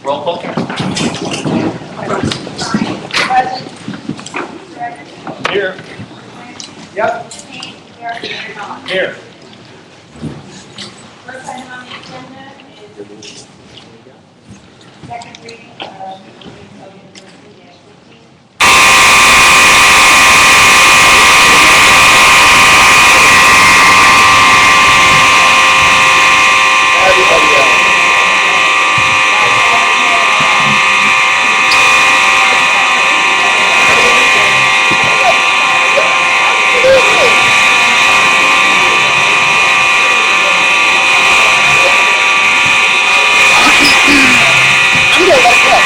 Roll call. Here. Yep. Here. First item on the agenda is second reading of the ordinance of University -15. I'm good, let's go.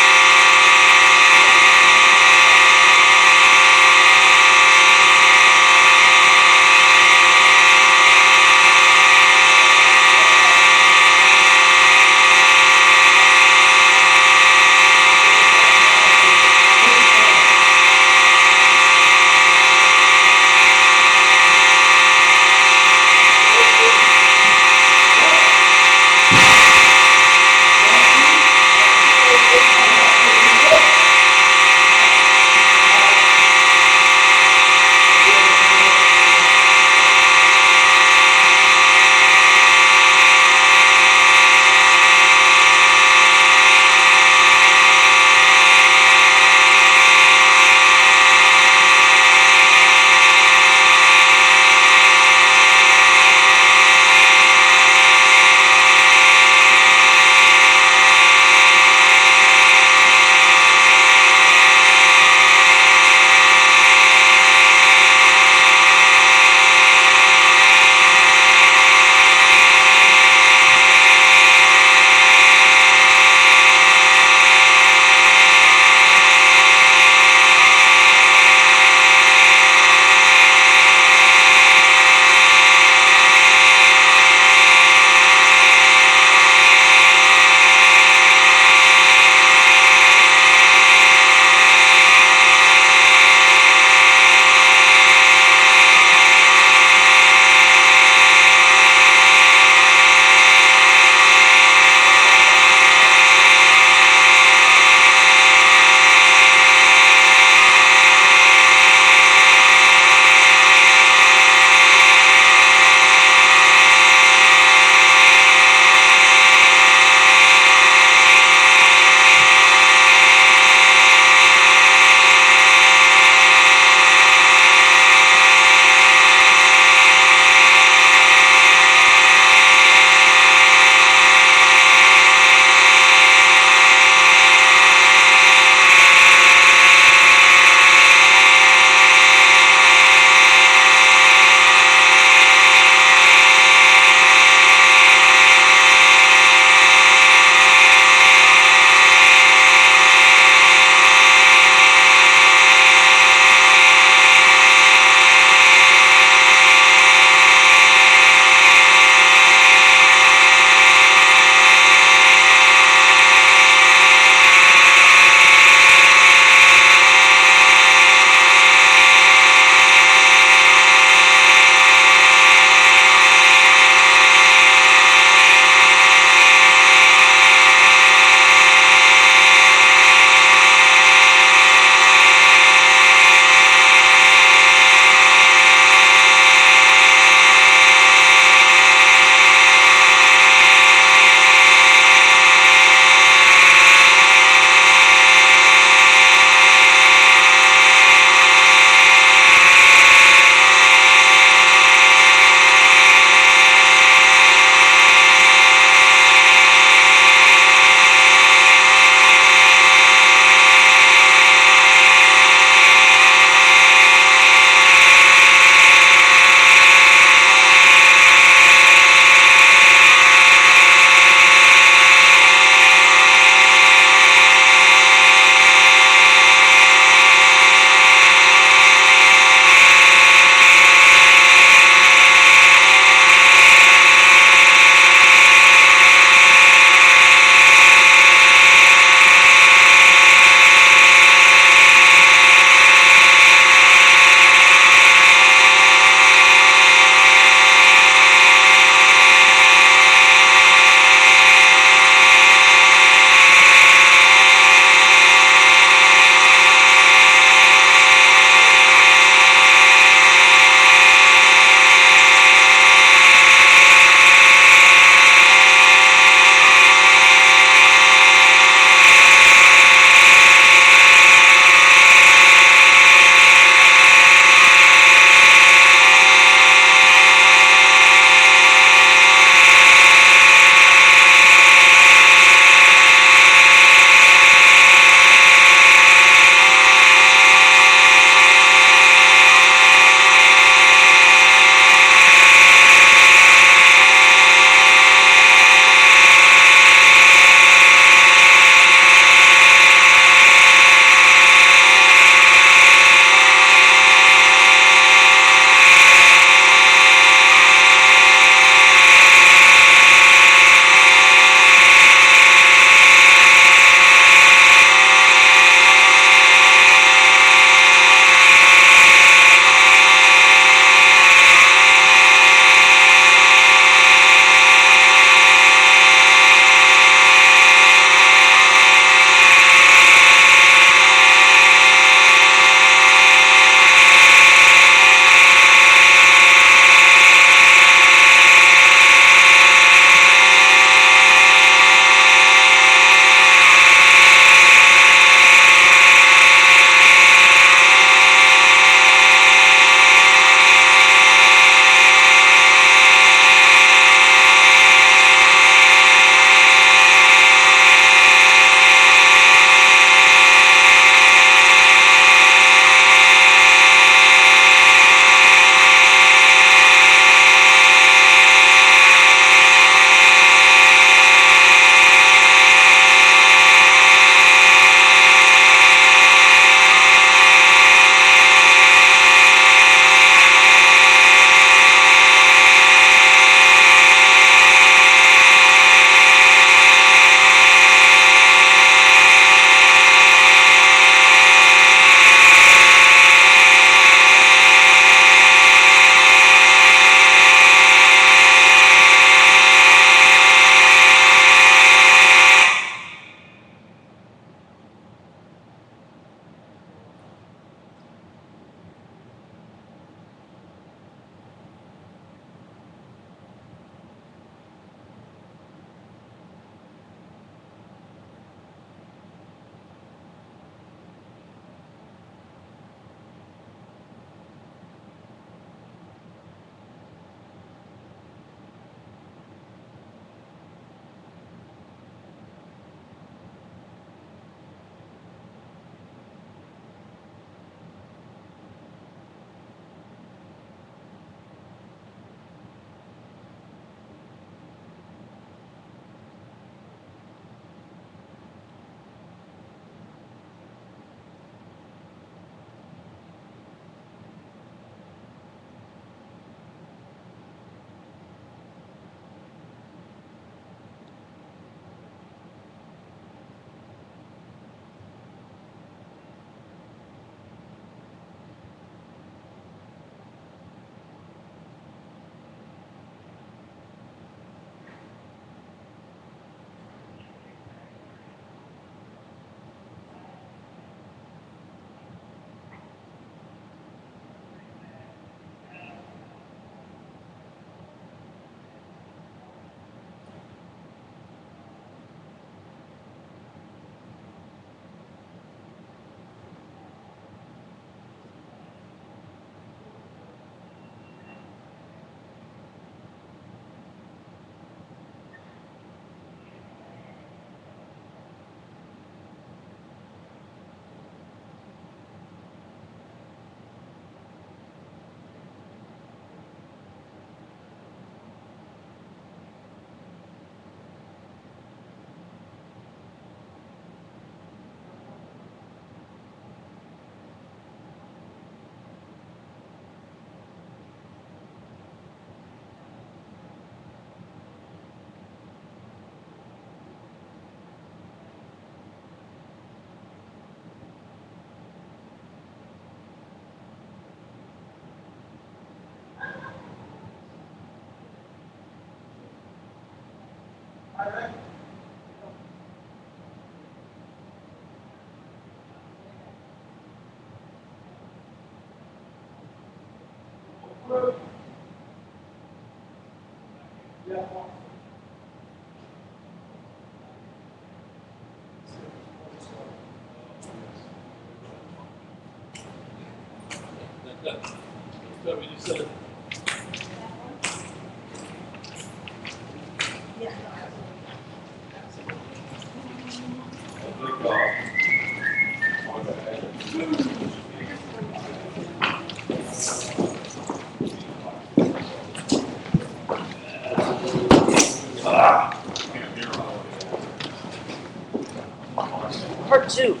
Part two.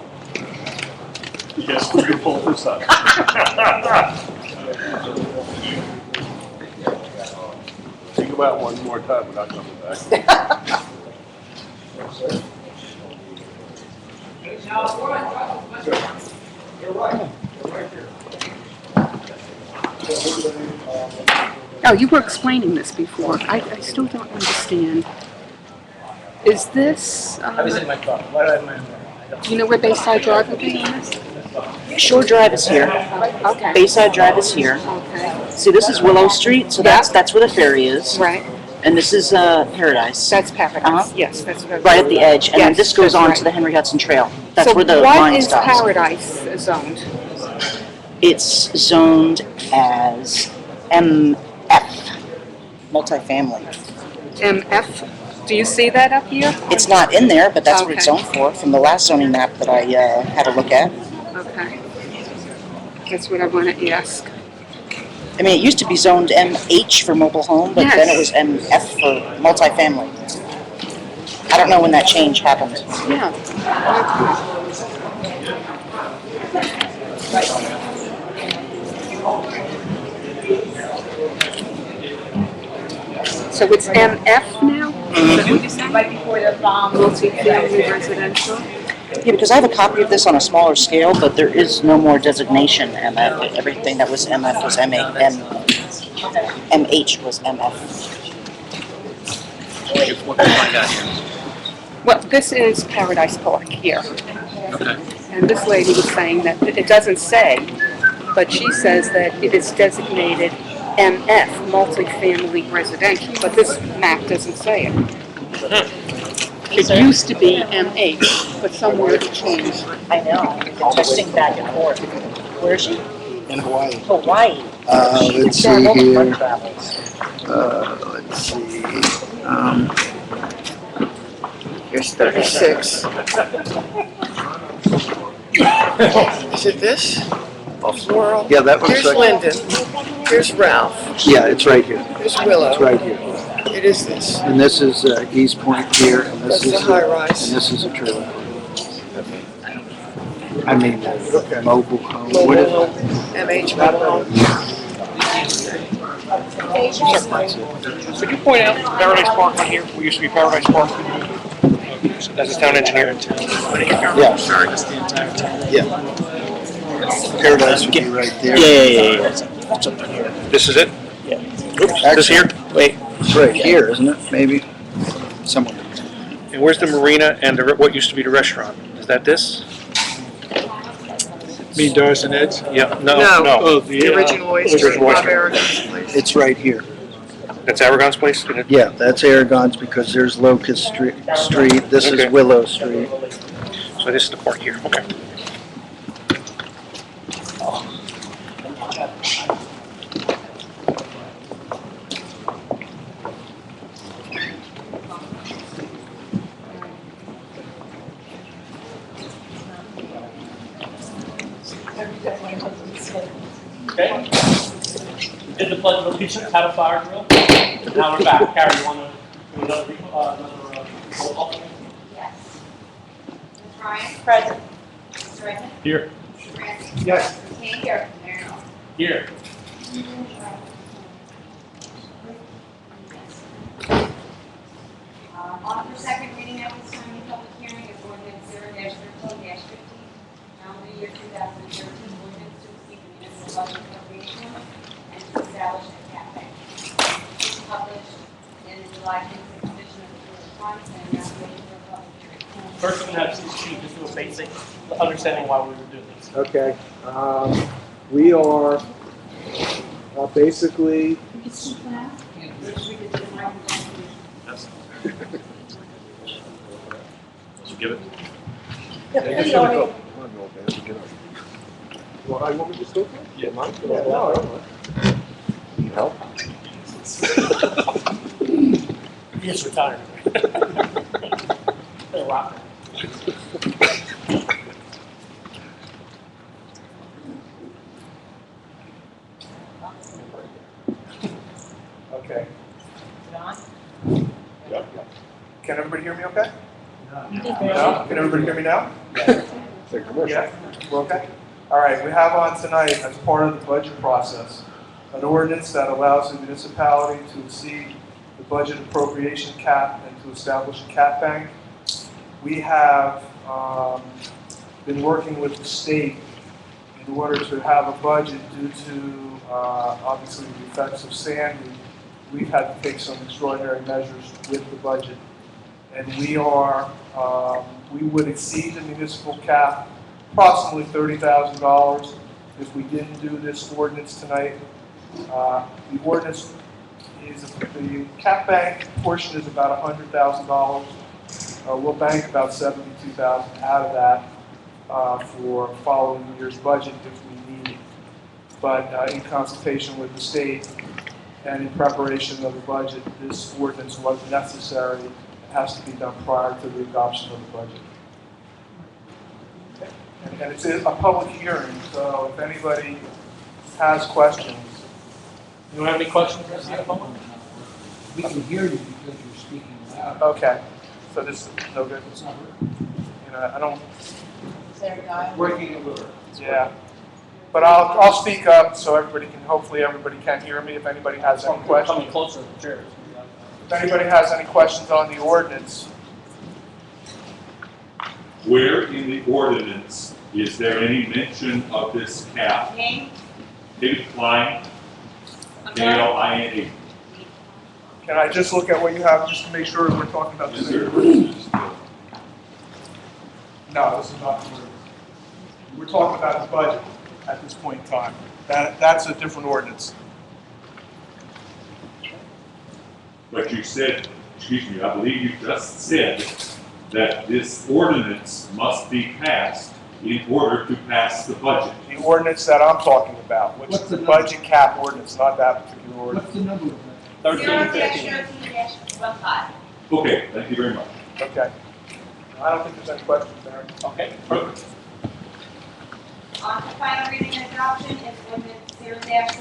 Yes, we're gonna pull this up. Think about it one more time without coming back. Oh, you were explaining this before. I still don't understand. Is this, I was in my car. Why do I have my car? do you know where Bayside Drive will be on this? Shore Drive is here. Okay. Bayside Drive is here. Okay. See, this is Willow Street, so that's where the ferry is. Right. And this is Paradise. That's Paradise. Uh-huh. Yes, that's what I was- Right at the edge, and then Yes, this goes that's on right. to the Henry Hudson Trail. That's So where the what line is stops. Paradise zoned? It's zoned as MF, multifamily. MF? Do you see that up here? It's not in there, but that's what it's Okay. zoned for from the last zoning map that I had a look at. Okay. That's what I want to ask. I mean, it used to be zoned MH for mobile home, but then it was Yes. MF for multifamily. I don't know when that change happened. Yeah. So it's MF now? Is that what you're saying? Right before the Multi-family residential? Yeah, because I have a copy of this on a smaller scale, but there is no more designation MF. Everything that was MF was MH was MF. What can I find out here? Well, this is Paradise Park here. Okay. And this lady was saying that it doesn't say, but she says that it is designated MF, multifamily residential, but this map doesn't say it. It used to be MH, but somewhere it changed. I know. Testing back and forth. Where is she? In Hawaii. Hawaii. Let's see Mobile here. home travels. Let's see. Here's 36. Is it this? Floral? Yeah, that one's Here's right. Lyndon. Here's Ralph. Yeah, it's right here. Here's Willow. It's right here. It is this. And this is East Point here, and this That's is the high rise. and this is a trailer. I mean, mobile home. What Mobile is home. MH mobile home. Could you point out Paradise Park on here? We used to be Paradise Park. As a town engineer. Yeah. Sorry, that's the entire town. Yeah. Paradise would be right there. Yeah. This is it? Yeah. Oops, this here? Wait. It's right here, isn't it? Maybe. Somewhere. And where's the marina and what used to be the restaurant? Is that this? Me, Doris and Ed's? Yeah, no. Oh, The original oyster. Original oyster. Aragon's place. It's right here. That's Aragon's place? Yeah, that's Aragon's because there's Locust Street. This Okay. is Willow Street. So this is the part here, okay. Okay. Did the pledge of allegiance, had a fire drill. Now we're back. Carrie, you want to do another roll call? Yes. Ms. Ryan? Present. Mr. Redmond? Here. Mr. Randy? Yes. Ms. King? Here. Mayor Norman? Here. On for second reading at this time, the public hearing is ordinance 0-13-15, calendar year 2013, ordinance to exceed the municipal budget appropriation and to establish a cap bank. This is published in the July 26th edition of the time, and now we're ready for a public hearing. First, we're gonna have Steve just do a basic understanding why we were doing this. Okay, we are basically, Give it. well, I want me to just go for it? Yeah. Mine? Yeah, no, I don't mind. Need help? He just retired. Been a lot. Okay. Can everybody hear me okay? No? Can everybody hear me now? Yeah, we're okay? All right, we have on tonight, as part of the budget process, an ordinance that allows the municipality to exceed the budget appropriation cap and to establish a cap bank. We have been working with the state in order to have a budget due to, obviously, the effects of Sandy. We've had to take some extraordinary measures with the budget. And we would exceed the municipal cap approximately $30,000 if we didn't do this ordinance tonight. The ordinance is, the cap bank portion is about $100,000. We'll bank about $72,000 out of that for following year's budget if we need it. But in consultation with the state and in preparation of the budget, this ordinance was necessary. It has to be done prior to the adoption of the budget. And it's a public hearing, so if anybody has questions. You don't have any questions for us yet, Paul? We can hear you because you're speaking loud. Okay, so this is no good. It's not I don't, working a little. yeah. But I'll speak up so everybody can, hopefully everybody can hear me if anybody has any questions. Coming closer to the chairs. If anybody has any questions on the ordinance, Where in the ordinance is there any mention of this cap? Name? David Klein, K-L-I-N-E. can I just look at what you have just to make sure we're talking about the Is same there? ordinance? No, this is not the ordinance. We're talking about the budget at this point in time. That's a different ordinance. But you said, excuse me, I believe you just said that this ordinance must be passed in order to pass the budget. The ordinance that I'm talking about, which is What's the the number? budget cap ordinance, not that particular ordinance. What's the number of that? 0-13-15. Okay, thank you very much. Okay. I don't think there's any questions, Mary. Okay, perfect. On to final reading and adoption is ordinance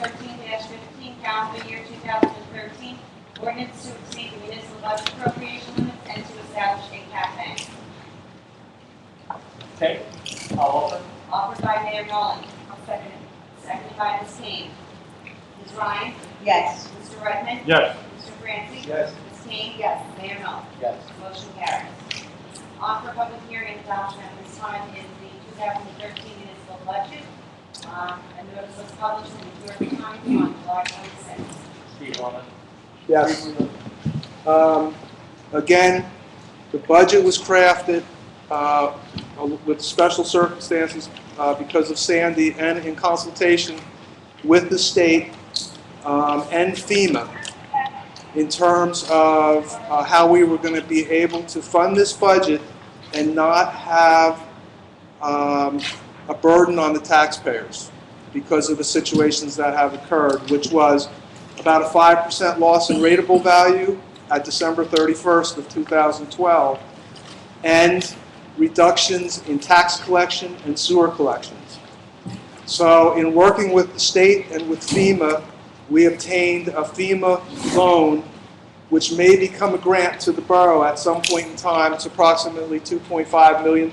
0-13-15, calendar year 2013. Ordinance to exceed the municipal budget appropriation limits and to establish a cap bank. Okay, I'll open. Offered by Mayor Nolan. Seconded. Seconded by Ms. Kane. Ms. Ryan? Yes. Mr. Redmond? Yes. Mr. Francis? Yes. Ms. Kane? Yes. Mayor Nolan? Yes. Motion carries. On for public hearing and adoption at this time is the 2013 municipal budget. A notice was published in the New York Times on July 26th. Steve, on it. Yes. Again, the budget was crafted with special circumstances because of Sandy and in consultation with the state and FEMA in terms of how we were going to be able to fund this budget and not have a burden on the taxpayers because of the situations that have occurred, which was about a 5% loss in rateable value at December 31st of 2012, and reductions in tax collection and sewer collections. So in working with the state and with FEMA, we obtained a FEMA loan which may become a grant to the borough at some point in time. It's approximately $2.5 million.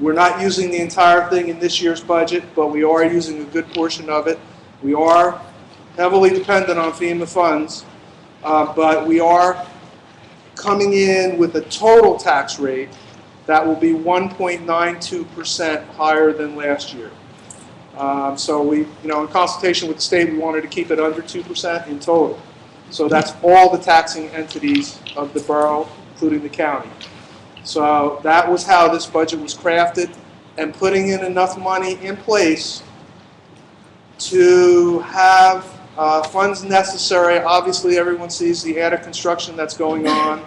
We're not using the entire thing in this year's budget, but we are using a good portion of it. We are heavily dependent on FEMA funds, but we are coming in with a total tax rate that will be 1.92% higher than last year. So we, in consultation with the state, we wanted to keep it under 2% in total. So that's all the taxing entities of the borough, including the county. So that was how this budget was crafted, and putting in enough money in place to have funds necessary. Obviously, everyone sees the added construction that's going on.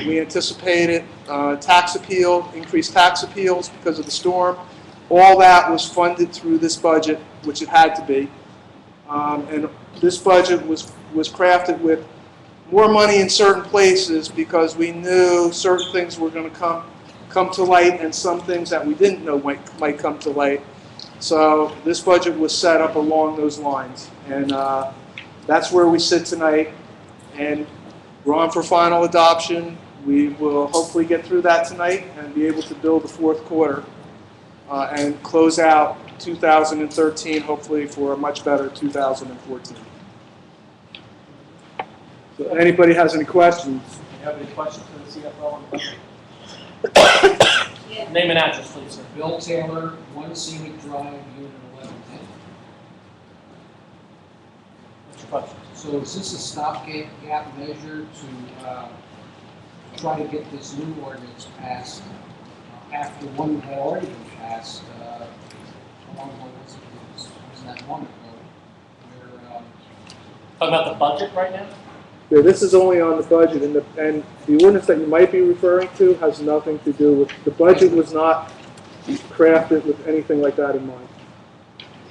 We anticipated increased tax appeals because of the storm. All that was funded through this budget, which it had to be. And this budget was crafted with more money in certain places because we knew certain things were going to come to light, and some things that we didn't know might come to light. So this budget was set up along those lines, and that's where we sit tonight. And we're on for final adoption. We will hopefully get through that tonight and be able to build the fourth quarter and close out 2013, hopefully for a much better 2014. So anybody has any questions? Do you have any questions for the CFO on the budget? Name and address, please, sir. Bill Taylor, 1 Scenic Drive, Unit 1110. What's your question? So is this a stopgap measure to try to get this new ordinance passed after one had already been passed? How long ago was it? It wasn't that long ago. Where, Talking about the budget right now? Yeah, this is only on the budget, and the ordinance that you might be referring to has nothing to do with, the budget was not crafted with anything like that in mind.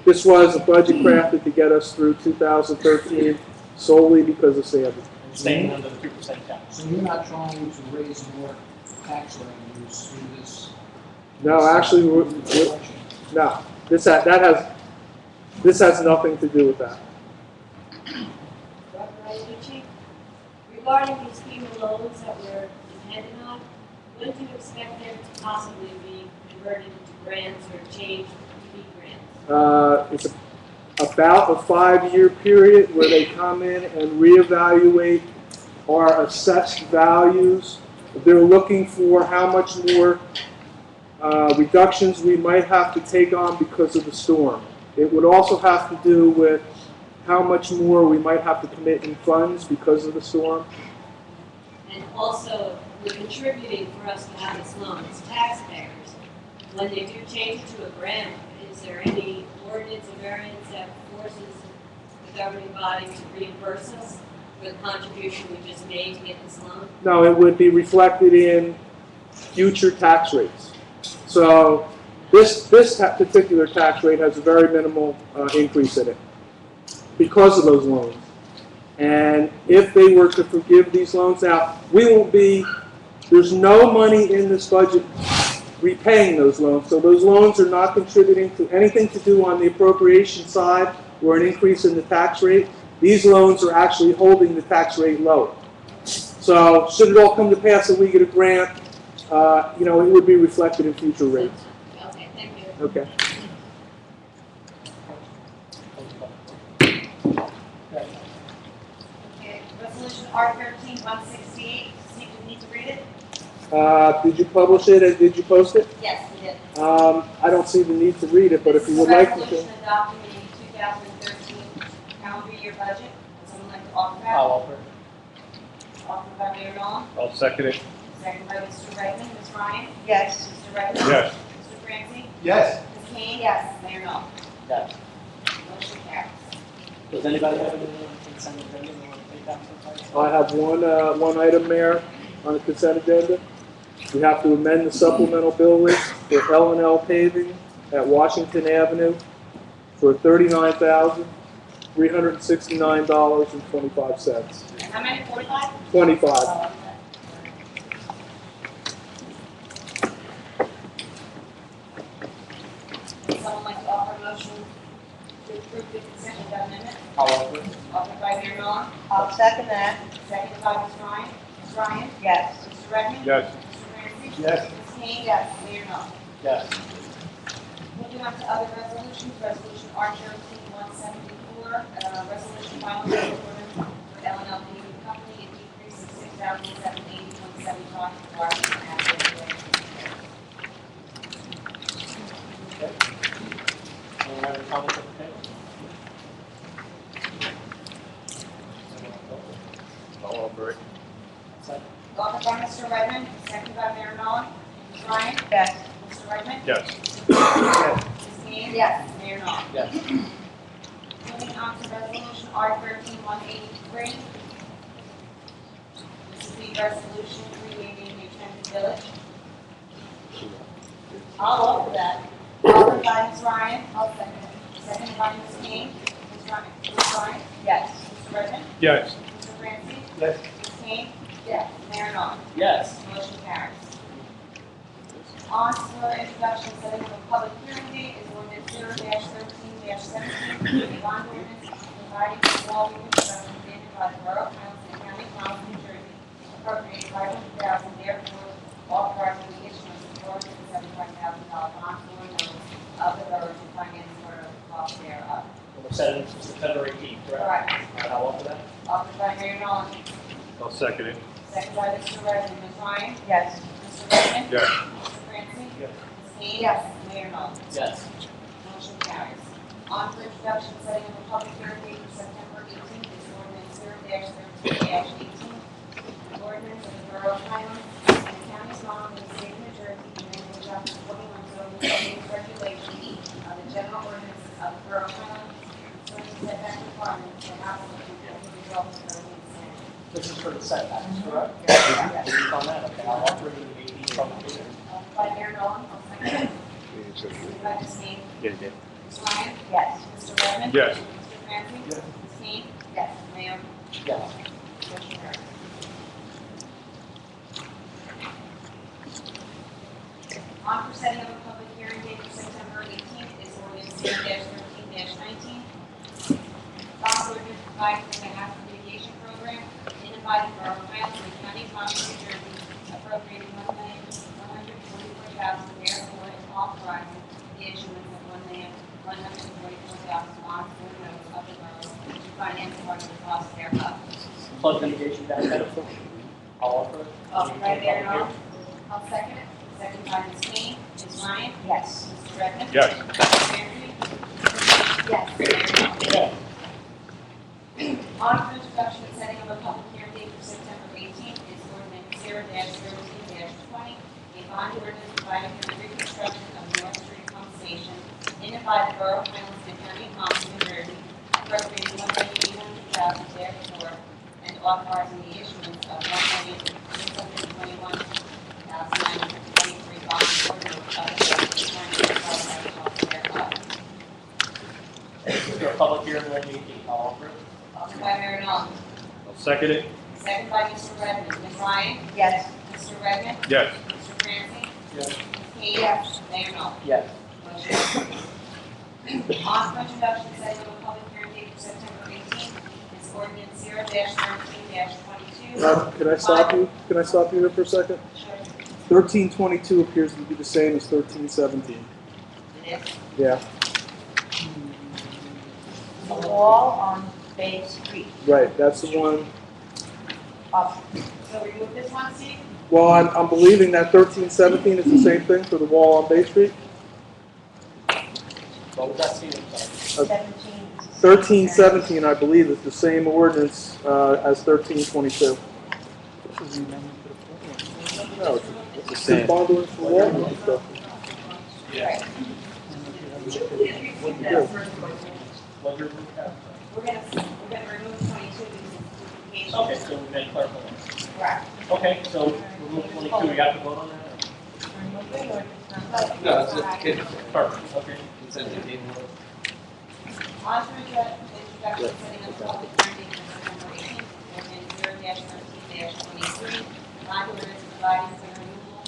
This was a budget crafted to get us through 2013 solely because of Sandy. And staying under the 2% cap. so you're not trying to raise more tax revenues through this? No, actually, no. This has nothing to do with that. Dr. Iannucci, regarding these FEMA loans that we're dependent on, when do you expect them to possibly be converted into grants or changed to be grants? It's about a 5-year period where they come in and reevaluate our assessed values. They're looking for how much more reductions we might have to take on because of the storm. It would also have to do with how much more we might have to commit in funds because of the storm. And also, we're contributing for us to have this loan as taxpayers. When they do change it to a grant, is there any ordinance or variance that forces the governing body to reimburse us for the contribution we just made to get this loan? No, it would be reflected in future tax rates. So this particular tax rate has a very minimal increase in it because of those loans. And if they were to forgive these loans out, there's no money in this budget repaying those loans. So those loans are not contributing to anything to do on the appropriation side or an increase in the tax rate. These loans are actually holding the tax rate low. So should it all come to pass that we get a grant, it would be reflected in future rates. Okay, thank you. Okay. Okay, resolution R13-168, you need to read it? Did you publish it and did you post it? Yes, we did. I don't see the need to read it, but if you would like to. Resolution adopting the 2013 calendar year budget. Would someone like to offer that? I'll offer. Offered by Mayor Nolan, I'll second it. second by Mr. Redmond. Ms. Ryan? Yes. Mr. Redmond? Yes. Mr. Francie? Yes. Ms. Kane? Yes. Mayor Nolan? Yes. Motion carries. Does anybody have any consent agenda they want to take out sometime? I have one item, Mayor, on the consent agenda. We have to amend the supplemental bill list for L&L paving at Washington Avenue for $39,369.25. And how many, 45? 25. Would someone like to offer a motion to approve the consent agenda amendment? I'll offer. Offered by Mayor Nolan, I'll second that. seconded by Ms. Ryan. Ms. Ryan? Yes. Mr. Redmond? Yes. Mr. Francie? Yes. Ms. Kane? Yes. Mayor Nolan? Yes. Moving on to other resolutions, resolution R13-174, resolution finalizing ordinance for L&L Paving Company, a decrease of $6,780.75 for Washington Avenue. Anyone have any comments on the table? for it. Offered by Mr. Redmond, seconded by Mayor Nolan. Ms. Ryan? Yes. Mr. Redmond? Yes. Ms. Haynes? Yes. Mayor Nolan? Yes. Moving on to resolution R 13-183. This is the resolution creating a transit village. I'll offer that. Offered by Ms. Ryan. I'll second it. Seconded by Ms. Haynes. Ms. Ryan? Yes. Mr. Redmond? Yes. Mr. Francis? Yes. Ms. Haynes? Yes. Mayor Nolan? Yes. Motion carries. On to introduction, setting of a public hearing date is ordinance 0-13-17, a bond ordinance providing for wall reconstruction mandated by the Borough Council and County Council, New Jersey, appropriating $500,000, therefore authorizing the issuance of $475,000 bond or notes of the borough to finance part of the cost thereof. We're setting for September 18th, correct? Correct. All right, I'll offer that. Offered by Mayor Nolan, I'll second it. seconded by Mr. Redmond. Ms. Ryan? Yes. Mr. Redmond? Yes. Mr. Francis? Yes. Ms. Haynes? Yes. Mayor Nolan? Yes. Motion carries. On to introduction, setting of a public hearing date for September 18th, is ordinance 0-13-18. An ordinance of the Borough of Highland and the County of Monmouth, in the state of New Jersey, amending chapter 41 zoning and regulations of the general ordinances of the Borough of Highland concerning setback requirements for houses of the result of zoning expansion. This is for the setbacks, correct? Yes. Based on that, okay, I'll offer you the 18th public hearing. Offered by Mayor Nolan, I'll second it. Seconded by Ms. Haynes. Ms. Ryan? Yes. Mr. Redmond? Yes. Mr. Francis? Yes. Ms. Haynes? Yes. Mayor? Yes. Motion carries. On for setting up a public hearing date for September 18th is ordinance 0-13-19. Bond ordinance providing for the hazard mitigation program in and by the Borough of Highland and County of Monmouth, New Jersey, appropriating $1,144,000, therefore and authorizing the issuance of $1,144,000 bonds or notes of the borough to finance part of the cost thereof. Flood mitigation benefit. I'll offer it. Offered by Mayor Nolan. I'll second it. Second by Ms. Haynes. Ms. Ryan? Yes. Mr. Redmond? Yes. Mr. Francis? Yes. Mayor Nolan? Yes. On for introduction and setting of a public hearing date for September 18th is ordinance 0-13-20, a bond ordinance providing for the reconstruction of North Street Pump Station in and by the Borough of Highlands and County of Monmouth, New Jersey, appropriating $1,800,000 therefore, and authorizing the issuance of $1,621,923 bonds or notes of the borough to finance part of the cost thereof. This is for a public hearing on the 18th. I'll offer it. Offered by Mayor Nolan. I'll second it. Second by Mr. Redmond. Ms. Ryan? Yes. Mr. Redmond? Yes. Mr. Francis? Yes. Ms. Haynes? Yes. Mayor Nolan? Yes. Motion carries. On for introduction, setting of a public hearing date for September 18th is ordinance 0-13-22. Can I stop you? Can I stop you here for a second? Sure. 1322 appears to be the same as 1317. It is. Yeah, The wall on Bay Street. right, that's the one. Up. So remove this one, Steve? Well, I'm believing that 1317 is the same thing for the wall on Bay Street. What was that, Steve? I'm sorry. 1317, I believe, is the same ordinance as 1322. No, it's the same. Bond ordinance for wall and stuff. Yeah. What What your We're gonna remove 22 because it's duplication. Okay, so we made clarify that. Correct. Okay, so remove 22. We have to vote on that? No, it's just kidding. Perfect, okay. On to introduction, setting up a public hearing date for September 18th, ordinance 0-13-23, bond ordinance providing for the removal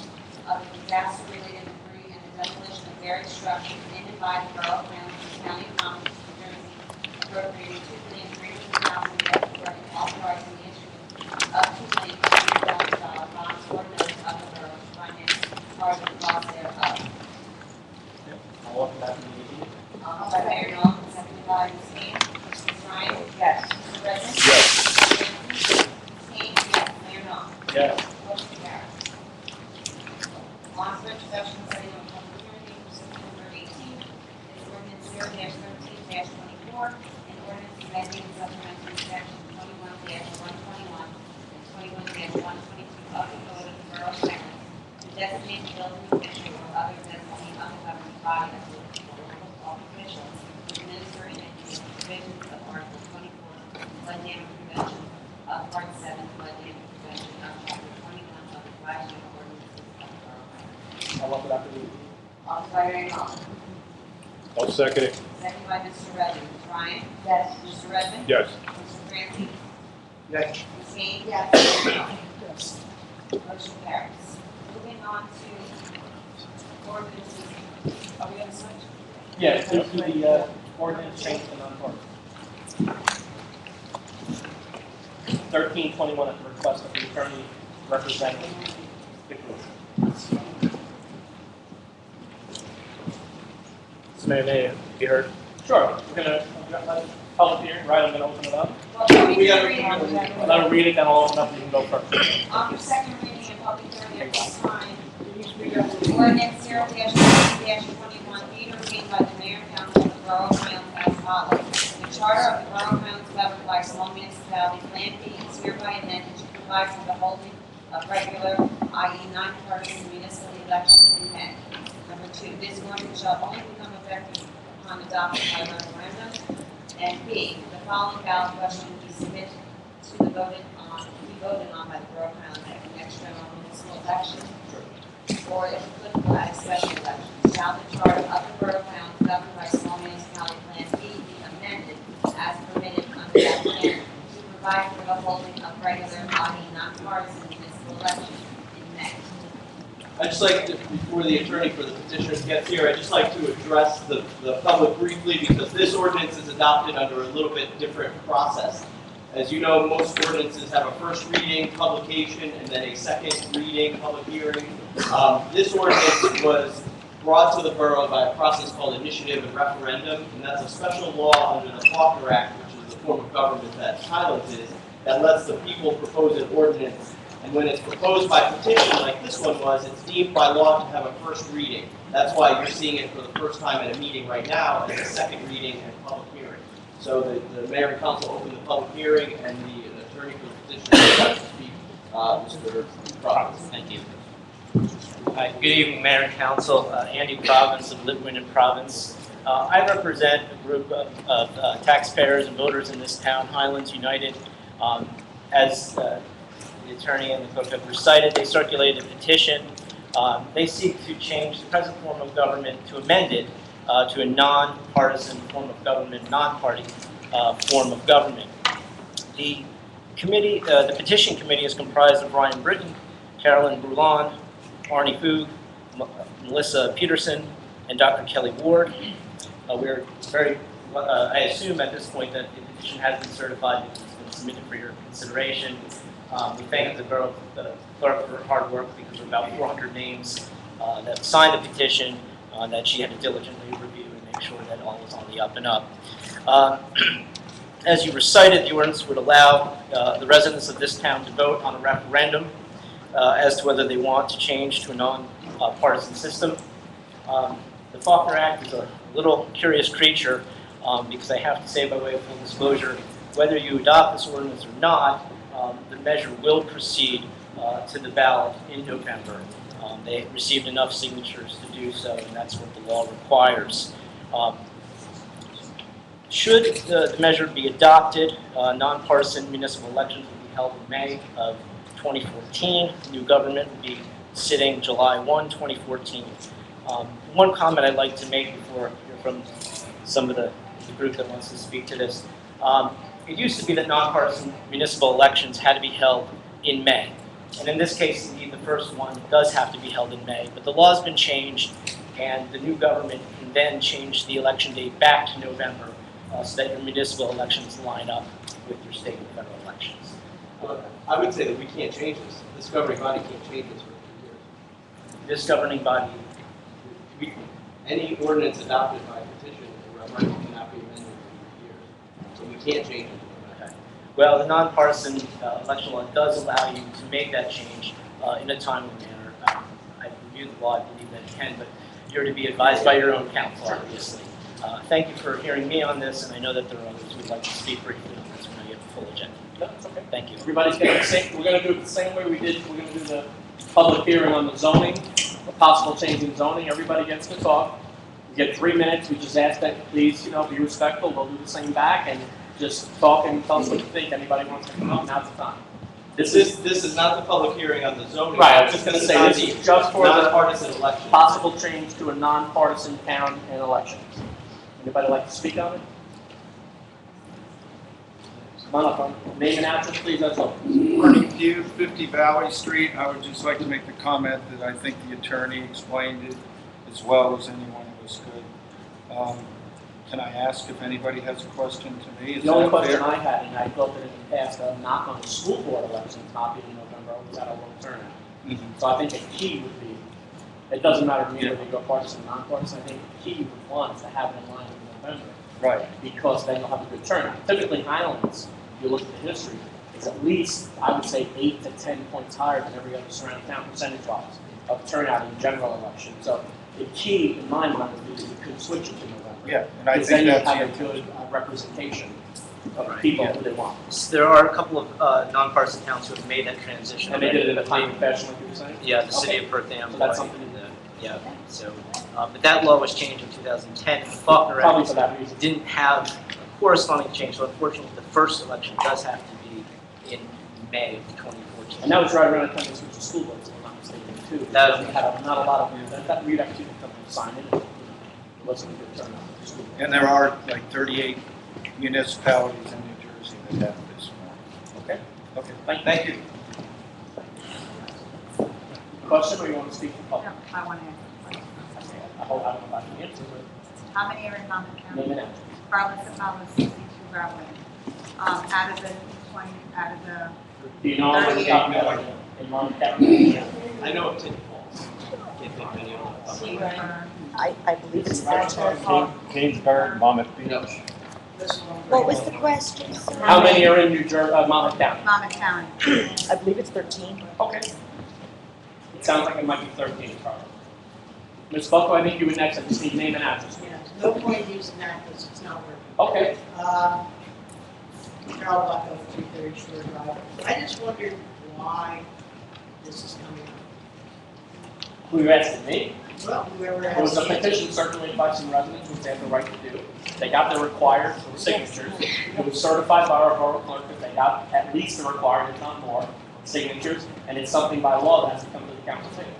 of disaster-related debris and the demolition of various structures in and by the Borough of Highland, County of Monmouth, New Jersey, appropriating $2,300,000, therefore, and authorizing the issuance of $2,300,000 bonds or notes of the borough to finance part of the cost thereof. I'll offer that to the 18th. By Mayor Nolan, seconded by Ms. Haynes. Ms. Ryan? Yes. Mr. Redmond? Yes. Ms. Haynes? Yes. Mayor Nolan? Yes. Motion carries. On to introduction, setting of a public hearing date for September 18th is ordinance 0-13-24, an ordinance amending and supplementing section 21-121 Article 24, Flood Damage Prevention, Part 7, Flood Damage Prevention, of Chapter 21 of the Flagship Ordinances of the Borough. I'll offer that to you. Offered by Mary Collins. I'll second it. Second by Mr. Redmond. Ms. Ryan? Yes. Mr. Redmond? Yes. Mr. Francis? Yes. Ms. Haynes? Yes. Yes. Motion carries. Moving on to ordinances. Are we going to switch? Yeah, do the ordinance change to non-park. 1321 at the request of the attorney representing the group. So may I be heard? Sure, we're gonna, public hearing, right, I'm gonna open it up. Well, we We can gotta- read it. Let her read it, then I'll open up, you can go first. On your second reading and public hearing at this time, ordinance 0-20-21 be ordained by the mayor and council of the Borough of Highlands as follows. The charter of the Borough of Highlands governed by small municipalities, Plan B is hereby amended to provide for the holding of regular, i.e. nonpartisan municipal elections in May. Number 2, this ordinance shall only become effective upon adoption by referendum. And B, the following ballot question will be submitted to be voted on by the Borough of Highlands at the next general municipal election, or if applicable at a special election. Shall the charter of the Borough of Highlands governed by small municipality Plan B be amended as permitted under that plan to provide for the holding of regular, i.e. nonpartisan municipal elections in May? I'd just like to, before the attorney for the petitioner gets here, I'd just like to address the public briefly because this ordinance is adopted under a little bit different process. As you know, most ordinances have a first reading, publication, and then a second reading, public hearing. This ordinance was brought to the borough by a process called initiative and referendum, and that's a special law under the Faulkner Act, which is the form of government that Highlands is, that lets the people propose an ordinance. And when it's proposed by petition, like this one was, it's deemed by law to have a first reading. That's why you're seeing it for the first time at a meeting right now as a second reading and public hearing. So the mayor and council opened the public hearing, and the attorney for the petitioner would like to speak, Mr. Providence. Thank you. Hi, good evening, Mayor and Council. Andy Providence of Litwin Province. I represent a group of taxpayers and voters in this town, Highlands United. As the attorney and the clerk have recited, they circulated a petition. They seek to change the present form of government to amend it to a non-partisan form of government, non-party form of government. The committee, the petition committee is comprised of Ryan Britton, Carolyn Brulon, Arnie Foog, Melissa Peterson, and Dr. Kelly Ward. We're very, I assume at this point that the petition has been certified, it's been submitted for your consideration. We thank the borough clerk for her hard work because there are about 400 names that signed the petition that she had to diligently review and make sure that all was on the up and up. As you recited, the ordinance would allow the residents of this town to vote on a referendum as to whether they want to change to a non-partisan system. The Faulkner Act is a little curious creature because I have to say by way of full disclosure, whether you adopt this ordinance or not, the measure will proceed to the ballot in November. They received enough signatures to do so, and that's what the law requires. Should the measure be adopted, nonpartisan municipal elections will be held in May of 2014. The new government will be sitting July 1, 2014. One comment I'd like to make before I hear from some of the group that wants to speak to this. It used to be that nonpartisan municipal elections had to be held in May. And in this case, indeed, the first one does have to be held in May. But the law's been changed, and the new government can then change the election date back to November so that your municipal elections line up with your state and federal elections. I would say that we can't change this. This governing body can't change this for 2 years. This governing body, Any ordinance adopted by petition or referendum cannot be amended for 2 years. So we can't change it. well, the nonpartisan election law does allow you to make that change in a timely manner. I've reviewed the law, I believe that you can, but you're to be advised by your own counsel, obviously. Thank you for hearing me on this, and I know that there are others who would like to speak briefly on this when I get the full agenda. That's okay. Thank you. Everybody's getting the same, we're gonna do it the same way we did, we're gonna do the public hearing on the zoning, the possible change in zoning, everybody gets to talk. You get 3 minutes, we just ask that you please, be respectful, we'll do the same back, and just talk and tell us what you think. Anybody wants to come up, now's the time. This is not the public hearing on the zoning. Right, I was just gonna say, this is just for the nonpartisan election. possible change to a nonpartisan town and elections. Anybody like to speak on it? Come on up, name and address, please, that's all. Morning View, 50 Valley Street. I would just like to make the comment that I think the attorney explained it as well as anyone who was good. Can I ask if anybody has a question to me? Is The only that question fair? I had, and I thought that in the past, a knock on the school board elections, not being in November, always had a low turnout. Mhm. So I think the key would be, it doesn't matter to me whether you go partisan or non-partisan, I think the key you would want is to have it in line with November, Right. because then you'll have a good turnout. Typically Highlands, if you look at the history, is at least, I would say, 8 to 10 points higher than every other surrounding town, percentage-wise, of turnout in general election. So the key, in my mind, would be that you could switch it to November. Yeah, and I Because think then you that's have a it. good representation of people who they want. There are a couple of nonpartisan towns who have made that transition. And they did it in a timely fashion, like you were saying? Yeah, the city Okay. of Perth Amboy. So that's something- Yeah, so, but that law was changed in 2010. Faulkner Probably Act for that reason. didn't have a corresponding change, so unfortunately, the first election does have to be in May of 2014. And that was right around the time they switched to school boards, if I'm not mistaken, too. That- We had not a lot of, that read actually come and sign it, and it wasn't a good turnout for school. And there are like 38 municipalities in New Jersey that have this form. Okay, Okay. thank you. Question, or you want to speak to the No, public? I want to ask a question. I hope I don't know about the answer, How many are in Monmouth but County? name and address. Carlos and Monmouth, 62 Broadway. Out of the 20, out of the, Do you know how many top in Monmouth County? I know of Tin Falls. Can't think of any other. I believe it's 13. Kingsburg, Monmouth Beach. No. What was the question? sir? How many are in New Jersey, Monmouth County? Monmouth County. I believe it's 13. Okay. It sounds like it might be 13, probably. Ms. Bucko, I think you were next, I just need name and address. No point using that because it's not working. Okay. Carol Bucko, 330 Shore Drive. I just wondered why this is coming up. Who you asking, me? Well, whoever There was has a the answer. petition circulated by some residents, which they have the right to do. They got the required signatures. It was certified by our borough clerk that they got at least the required, if not more, signatures, and it's something by law that has to come to the council table.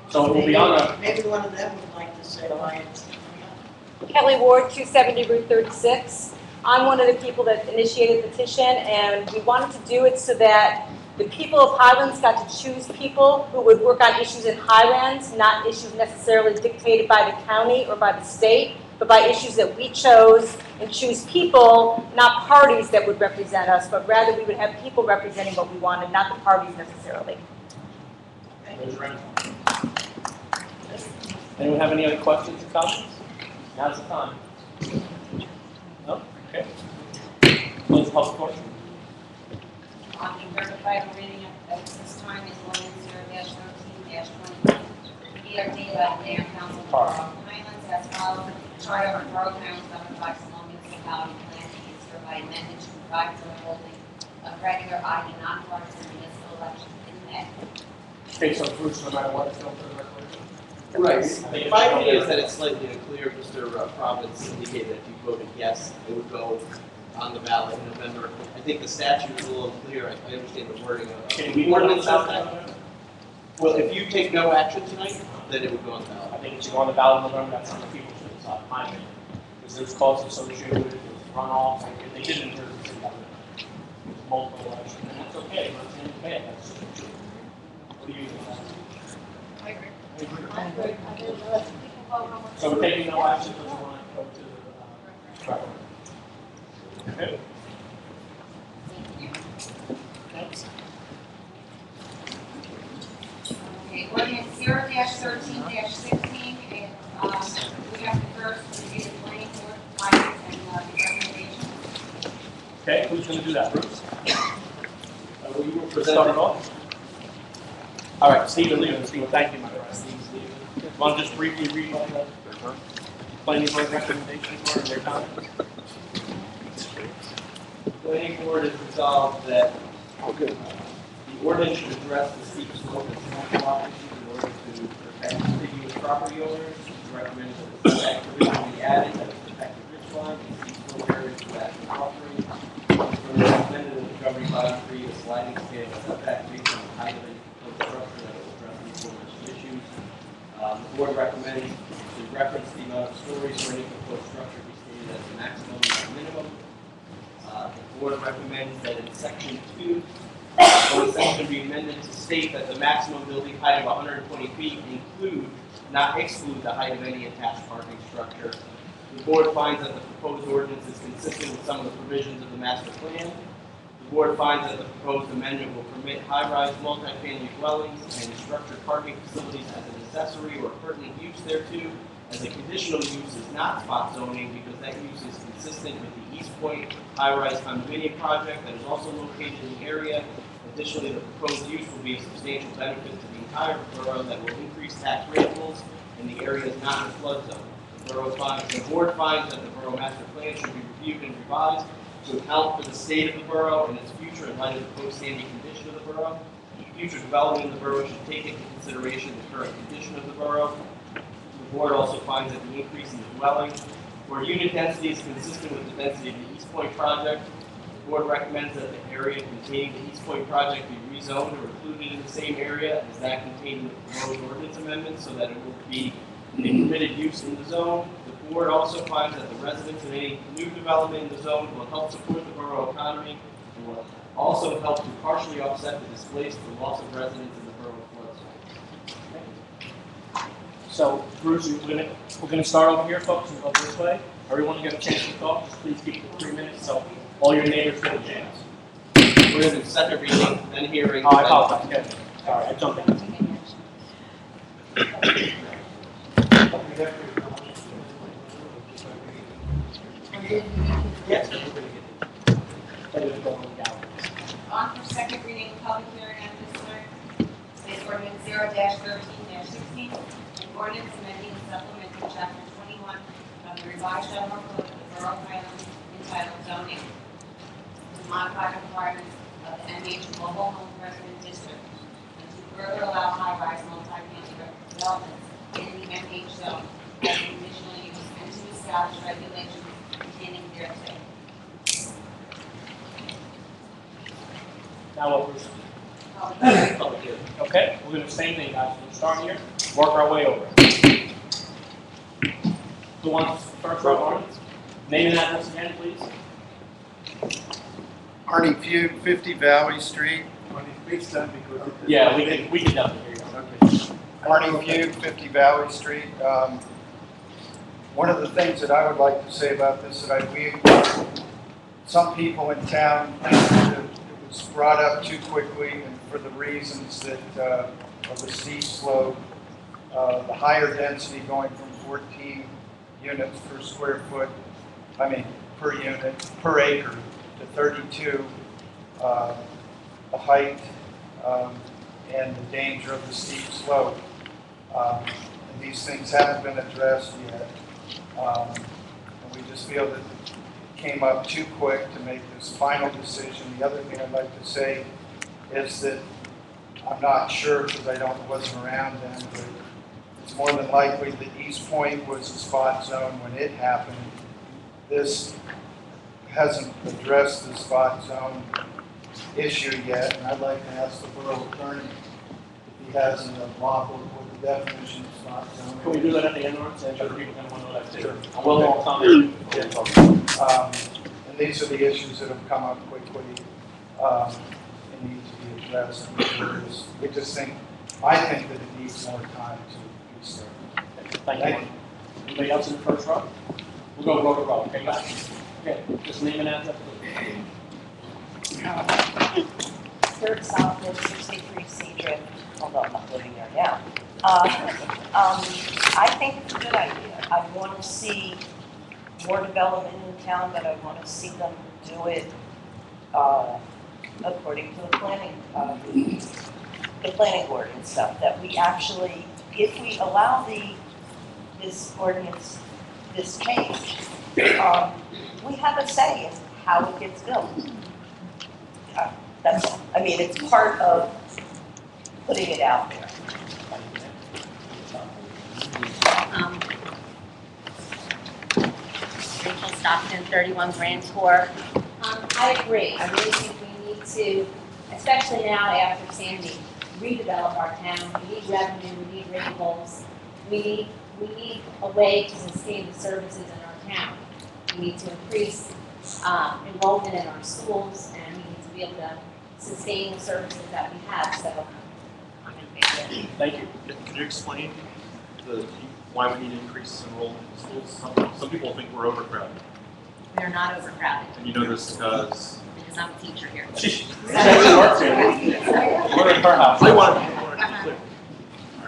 So it will be on a, Maybe one of them would like to say why it's coming up. Kelly Ward, 270 Route 36. I'm one of the people that initiated the petition, and we wanted to do it so that the people of Highlands got to choose people who would work on issues in Highlands, not issues necessarily dictated by the county or by the state, but by issues that we chose, and choose people, not parties that would represent us, but rather we would have people representing what we wanted, not the parties necessarily. anyone have any other questions or comments? Now's the time. No? Okay. Close the public portion. On the verified reading at this time is ordinance 0-13-29. ERD by the Mayor and Council of the Borough of Highlands as follows. Charter of the Borough of Highlands governed by small municipality plan is hereby amended to provide for the holding of regular, i.e. nonpartisan municipal elections in May. Okay, so Bruce, no matter what, it's going for the resolution. Right. My opinion is that it's slightly unclear. Mr. Province indicated that if you voted yes, it would go on the ballot in November. I think the statute is a little unclear. I understand the wording of Can the we put it on ordinance the says ballot? that. Well, if you take no action tonight, then it would go on the I ballot. think it should go on the ballot in November, that's something people should decide, my opinion. Because there's costs associated with it, there's runoff, and they did in Jersey City, there's multiple elections, and that's okay, I'm not saying it's bad, that's just the truth. What do you think? I agree. So we're taking no action, but we want to go to the, trial. Okay? Next. Okay, ordinance 0-13-16, we have to first review the planning board findings and the recommendations. Okay, who's gonna do that, Bruce? Well, you were Start it presenting. off? All right, Stephen, Stephen, thank you, my friend. Want to just briefly read all the planning board recommendations or their comments? The planning board has resolved that the ordinance should address the steep slope and small lot issues in order to protect contiguous property owners. It's recommended that the setback provision be added that is protected ridge line and steep slope areas to that The board recommends to reference the amount of stories for any proposed structure be stated as the maximum and minimum. The board recommends that in section 2, one section be amended to state that the maximum building height of 120 feet include, not exclude, the height of any attached parking structure. The board finds that the proposed ordinance is consistent with some of the provisions of the master plan. The board finds that the proposed amendment will permit high-rise multifamily dwellings and structured parking facilities as an accessory or pertinent use thereto, as a conditional use is not spot zoning because that use is consistent with the East Point high-rise condominium project that is also located in the area. Additionally, the proposed use will be a substantial benefit to the entire borough that will increase tax rateables, and the area is not in a flood zone. The board finds that the borough master plan should be reviewed and revised to account for the state of the borough and its future in light of the post-Sandy condition of the borough. Future development in the borough should take into consideration the current condition of the borough. The board also finds that the increase in the dwelling or unit density is consistent with the density of the East Point project. The board recommends that the area containing the East Point project be rezoned or included in the same area as that contained in the proposed ordinance amendment so that it will be a permitted use in the zone. The board also finds that the residents of any new development in the zone will help support the borough economy and will also help to partially offset the displaced or loss of residents in the borough flood zone. So, Bruce, we're gonna start over here, folks, and go this way. Everyone get a chance to talk. Just please keep it 3 minutes so all your neighbors get a chance. We're in the second reading, then hearing. Oh, I apologize. Okay. Sorry, I jumped in. Yes. On for second reading, public hearing on this one, is ordinance 0-13-16, an ordinance amending and supplementing chapter 21 of the revised general code of the Borough of Highlands entitled zoning to modify requirements of the MH Mobile Home Resident District and to further allow high-rise multifamily developments in the MH zone as a conditional use and to establish regulations pertaining thereto. Now what, Bruce? Okay, we're gonna same thing, guys. We'll start here, work our way over. Who wants first row? Name and address again, please. Arnie Feud, 50 Valley Street. Yeah, we can definitely hear you. Okay. Arnie Feud, 50 Valley Street. One of the things that I would like to say about this, some people in town think that it was brought up too quickly and for the reasons that of the steep slope, the higher density going from 14 units per square foot, per unit, per acre to 32, the height and the danger of the steep slope. And these things haven't been addressed yet. And we just feel that it came up too quick to make this final decision. The other thing I'd like to say is that I'm not sure because wasn't around then, but it's more than likely that East Point was a spot zone when it happened. This hasn't addressed the spot zone issue yet, and I'd like to ask the borough attorney if he has in the law book what the definition of spot zone is. Can we do that at the end, or so other people can want to know that too? Sure. I will all comment. And these are the issues that have come up quickly and need to be addressed. We just think, I think that it needs more time to be started. Thank you. Anybody else in the first row? We'll go row to row. Okay, go ahead. Okay, just name and address. Third Southwood, 63 Cedric, although I'm not living there now. I think it's a good idea. I want to see more development in town, but I want to see them do it according to the planning board and stuff. That we actually, if we allow this ordinance, this change, we have a say in how it gets built. That's all. I mean, it's part of putting it out there. Rachel Stockton, 31 Grand Tour. I agree. I really think we need to, especially now after Sandy, redevelop our town. We need revenue, we need rentables. we need a way to sustain the services in our town. We need to increase enrollment in our schools, and we need to be able to sustain the services that we have, so I'm in favor. Thank you. Can you explain why we need to increase enrollment in schools? Some people think we're overcrowded. We're not overcrowded, And you know this because because I'm a teacher here. We're in her house. I want to be clear.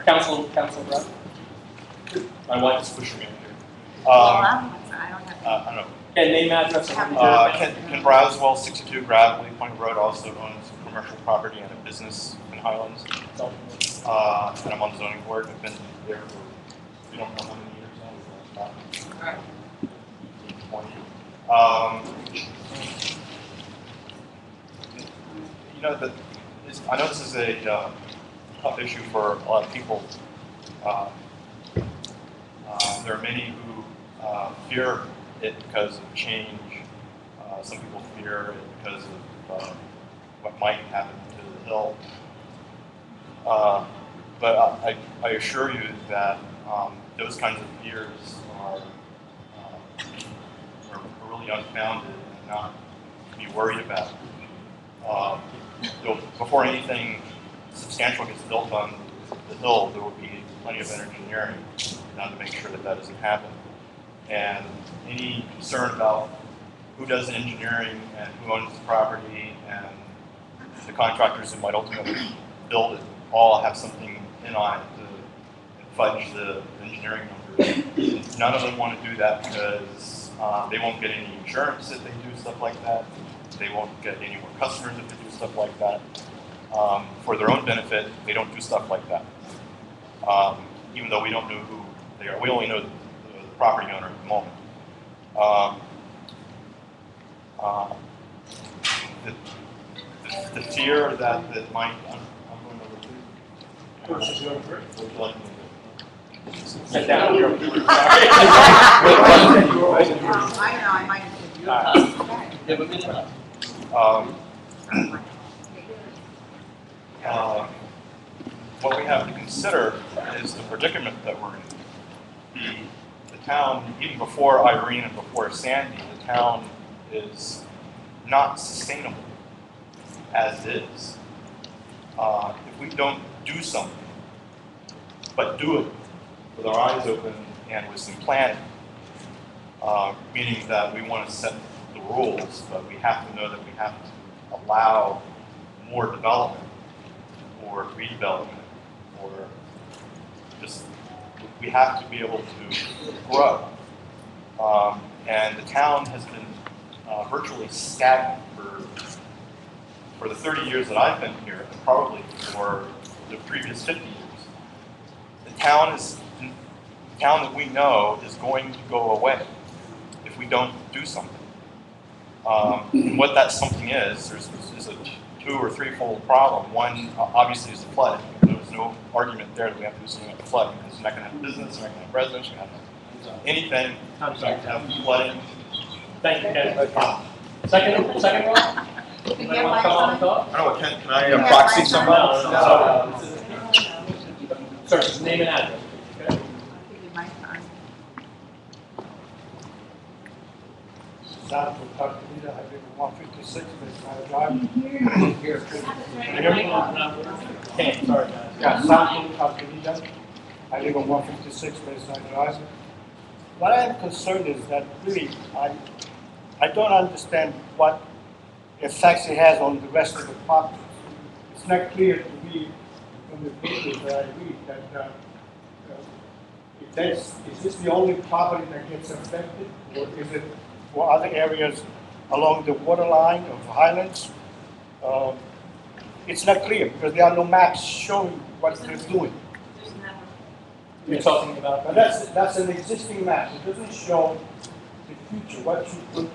Council Brown? My wife is pushing me in here. I don't have. I don't know. Okay, name, address, and Ken Braswell, 62 Gravely Point Road, also owns commercial property and a business in Highlands. And I'm on the zoning board. I've been there for, we don't know how many years now. About 20. You know, I know this is a tough issue for a lot of people. There are many who fear it because of change. Some people fear it because of what might happen to the hill. But I assure you that those kinds of fears are really unfounded and not to be worried about. Before anything substantial gets built on the hill, there will be plenty of engineering done to make sure that that doesn't happen. And any concern about who does the engineering and who owns the property and the contractors who might ultimately build it all have something in on it to fudge the engineering numbers. None of them want to do that because they won't get any insurance if they do stuff like that. They won't get any more customers if they do stuff like that. For their own benefit, they don't do stuff like that. Even though we don't know who they are. We only know the property owner at the moment. The fear that might, I'm going over to. Would you like me to sit down here? I know, I might. You have a minute left. What we have to consider is the predicament that we're in. The town, even before Irene and before Sandy, the town is not sustainable as is. If we don't do something, but do it with our eyes open and with some planning, meaning that we want to set the rules, but we have to know that we have to allow more development or redevelopment, or just, we have to be able to grow. And the town has been virtually stagnant for the 30 years that I've been here, and probably for the previous 50 years. The town that we know is going to go away if we don't do something. And what that something is, there's a two or threefold problem. One, obviously, is the flooding. There's no argument there that we have to do something about the flooding, because you're not going to have business, you're not going to have residents, you're not going to have anything. You're going to have flooding. Thank you, Ken. Second row? Anybody want to come on and talk? I don't know, can I proxy someone? No. Sir, name and address. Okay. South of Tuckalita, I live in 156, Bayside Drive. Okay, sorry, guys. Yeah, South of Tuckalita, I live on 156 Bayside Drive. What I am concerned is that really, I don't understand what effects it has on the rest of the property. It's not clear to me from the papers that I read that is this the only property that gets affected, or is it for other areas along the waterline of Highlands? It's not clear because there are no maps showing what they're doing. You're talking about? But that's an existing map. It doesn't show the future, what you could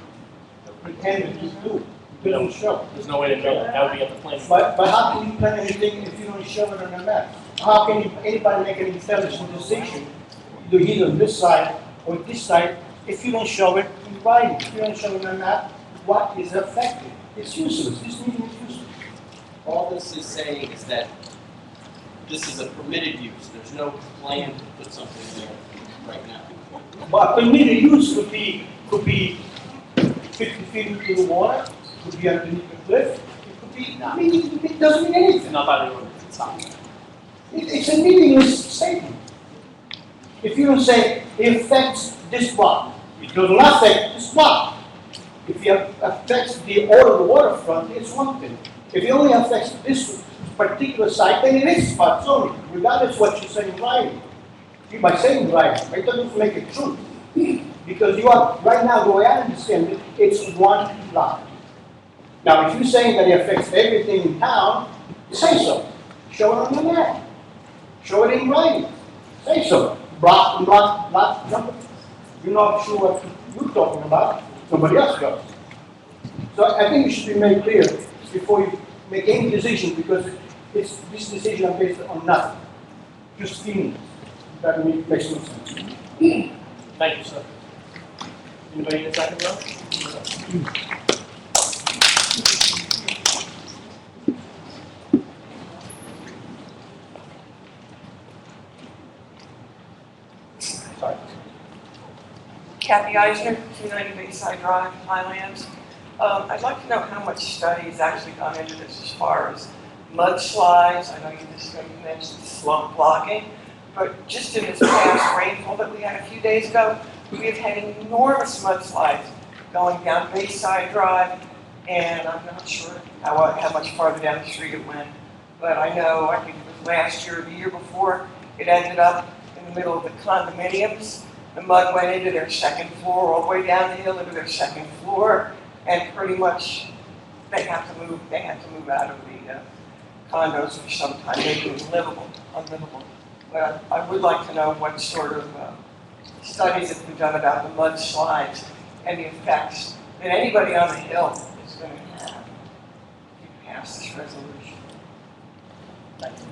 pretend to do. It doesn't show. There's no way to know that. That would be up to planning. But how can you plan anything if you don't show it on a map? How can anybody make an intelligent decision, either on this side or this side, if you don't show it in writing? If you don't show it on a map, what is affected? It's useless. This meeting is useless. All this is saying is that this is a permitted use. There's no plan to put something there right now. But permitted use could be 50 feet into the water, could be underneath the cliff, it could be, I mean, it doesn't mean anything. It's not by the ordinance, it's not. It's a meaningless statement. If you don't say, it affects this block, it does not affect this block. If it affects the all of the waterfront, it's one thing. If it only affects this particular site, then it is spot zoning, regardless what you say in writing. You by saying writing, it doesn't make it true. Because you are, right now, the way I understand it, it's one lot. Now, if you're saying that it affects everything in town, say so. Show it on the map. Show it in writing. Say so. Block, number. You're not sure what you're talking about. Somebody else does. So I think it should be made clear before you make any decision, because this decision is based on nothing. Just feelings. That makes no sense. Thank you, sir. Anybody in the second row? Sorry. Kathy Eisner, 290 Bayside Drive, Highlands. I'd like to know how much study has actually gone into this as far as mudslides. I know you just mentioned slump blocking, but just in this past rainfall that we had a few days ago, we have had enormous mudslides going down Bayside Drive, and I'm not sure how much farther down the street it went, but I know, I think it was last year or the year before, it ended up in the middle of the condominiums. The mud went into their second floor, all the way down the hill into their second floor, and pretty much they have to move out of the condos for some time, making it unlivable. But I would like to know what sort of studies have been done about the mudslides and the effects that anybody on the hill is going to have if you pass this resolution. Thank you.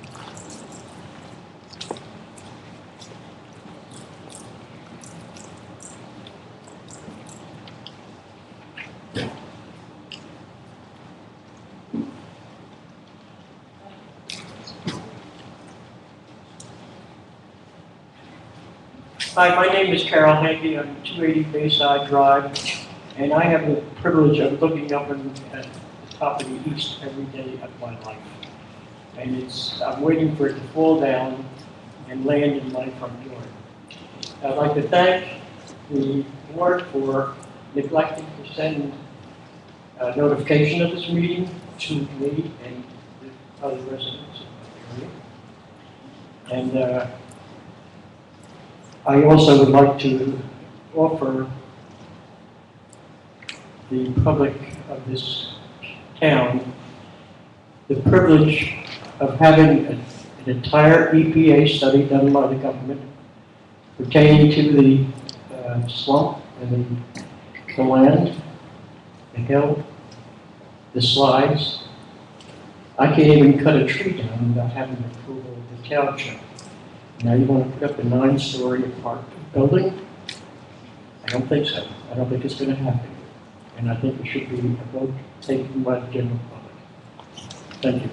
Hi, my name is Carol Hankey. I'm 280 Bayside Drive, and I have the privilege of looking up at the top of the east every day of my life. And I'm waiting for it to fall down and land in my front yard. I'd like to thank the board for neglecting to send notification of this meeting to me and the other residents of the area. And I also would like to offer the public of this town the privilege of having an entire EPA study done by the government pertaining to the slump and the land, the hill, the slides. I can't even cut a tree down without having the approval of the township. Now you want to put up a 9-story apartment building? I don't think so. I don't think it's going to happen. And I think it should be a vote taken by the general public. Thank you.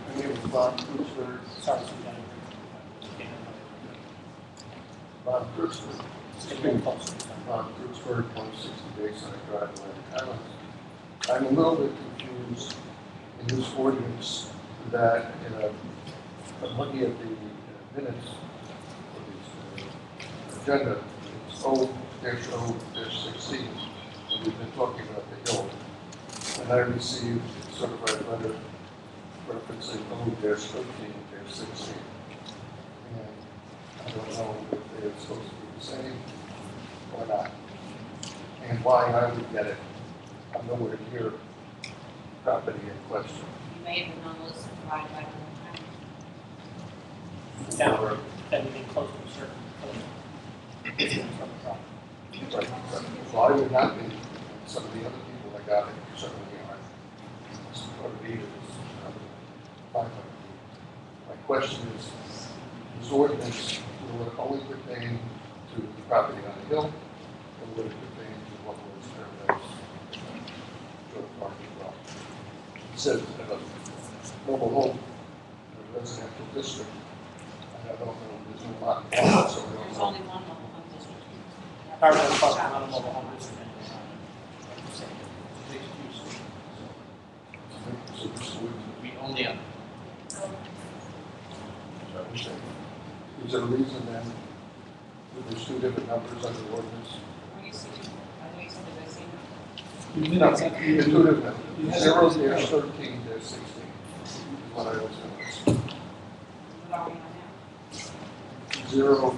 My name is Bob Cruiksford. Bob Cruiksford. Bob Cruiksford, 160 Bayside Drive, Highlands. I'm a little bit confused in this ordinance that, I'm looking at the minutes of this agenda, it's O-O-16, and we've been talking about the hill. And I received a certified letter referencing O-13-16. And I don't know if they're supposed to be the same or not. And why I would get it. I'm nowhere near property in question. You may have been on the list provided by the Down, anything close to a certain distance from the property. So I would not be, some of the other people that got it certainly are. Or be it is, 500 feet. My question is, this ordinance, will it only pertain to the property on the hill, or will it pertain to what was termed as joint park as well? It says mobile home in a residential district. And I don't know, there's no lot, so we don't There's know. only one mobile home district. Paradise Park, not a mobile home district. So this would We only own. Is there a reason then that there's two different numbers under the ordinance? No, there's two different numbers. 0-13-16 is what I was noticing. 0-0-16.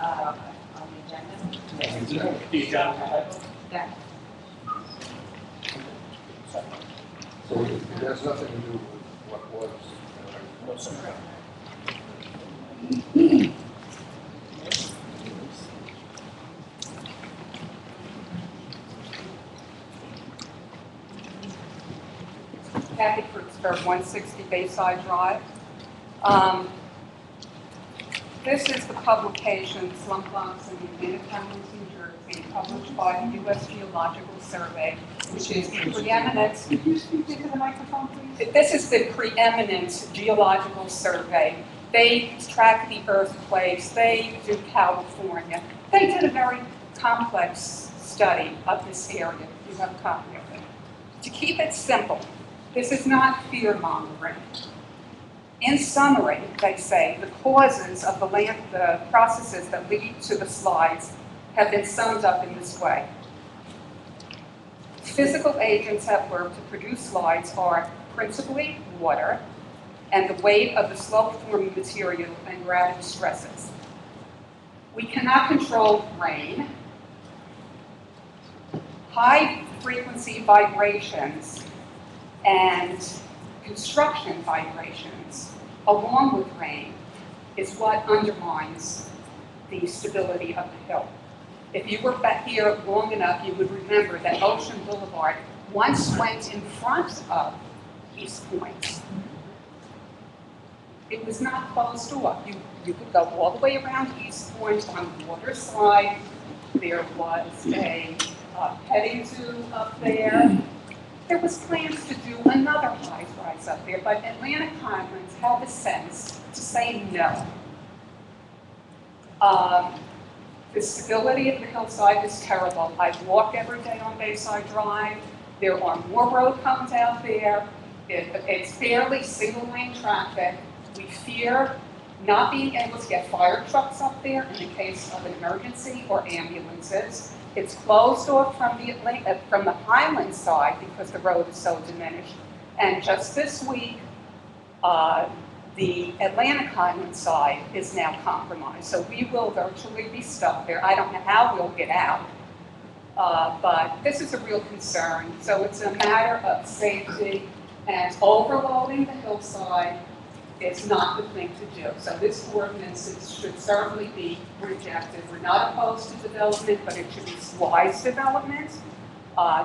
On the agenda? The agenda. Yeah. So it has nothing to do with what was. No, sir. Kathy Kreutzberg, 160 Bayside Drive. This is the publication, Slump Box in the Atlantic Highlands, New Jersey, published by the U.S. Geological Survey, which is the preeminent. Could you speak into the microphone, please? This is the preeminent geological survey. They track the earthquakes. They do California. They did a very complex study of this area. You have a copy of it. To keep it simple, this is not fear-mongering. In summary, they say the causes of the processes that lead to the slides have been summed up in this way. Physical agents at work to produce slides are principally water and the weight of the slope-forming material and gravity stresses. We cannot control rain, high-frequency vibrations, and construction vibrations, along with rain, is what undermines the stability of the hill. If you were back here long enough, you would remember that Ocean Boulevard once went in front of East Point. It was not closed off. You could go all the way around East Point on the water side. There was a petting zoo up there. There was plans to do another high-rise up there, but Atlantic Highlands had the sense to say no. The stability of the hillside is terrible. I walk every day on Bayside Drive. There are more road cones out there. It's fairly single-lane traffic. We fear not being able to get fire trucks up there in the case of an emergency or ambulances. It's closed off from the Highland side because the road is so diminished. And just this week, the Atlantic Highland side is now compromised. So we will virtually be stuck there. I don't know how we'll get out, but this is a real concern. So it's a matter of safety, and overloading the hillside is not the thing to do. So this ordinance should certainly be rejected. We're not opposed to development, but it should be wise development.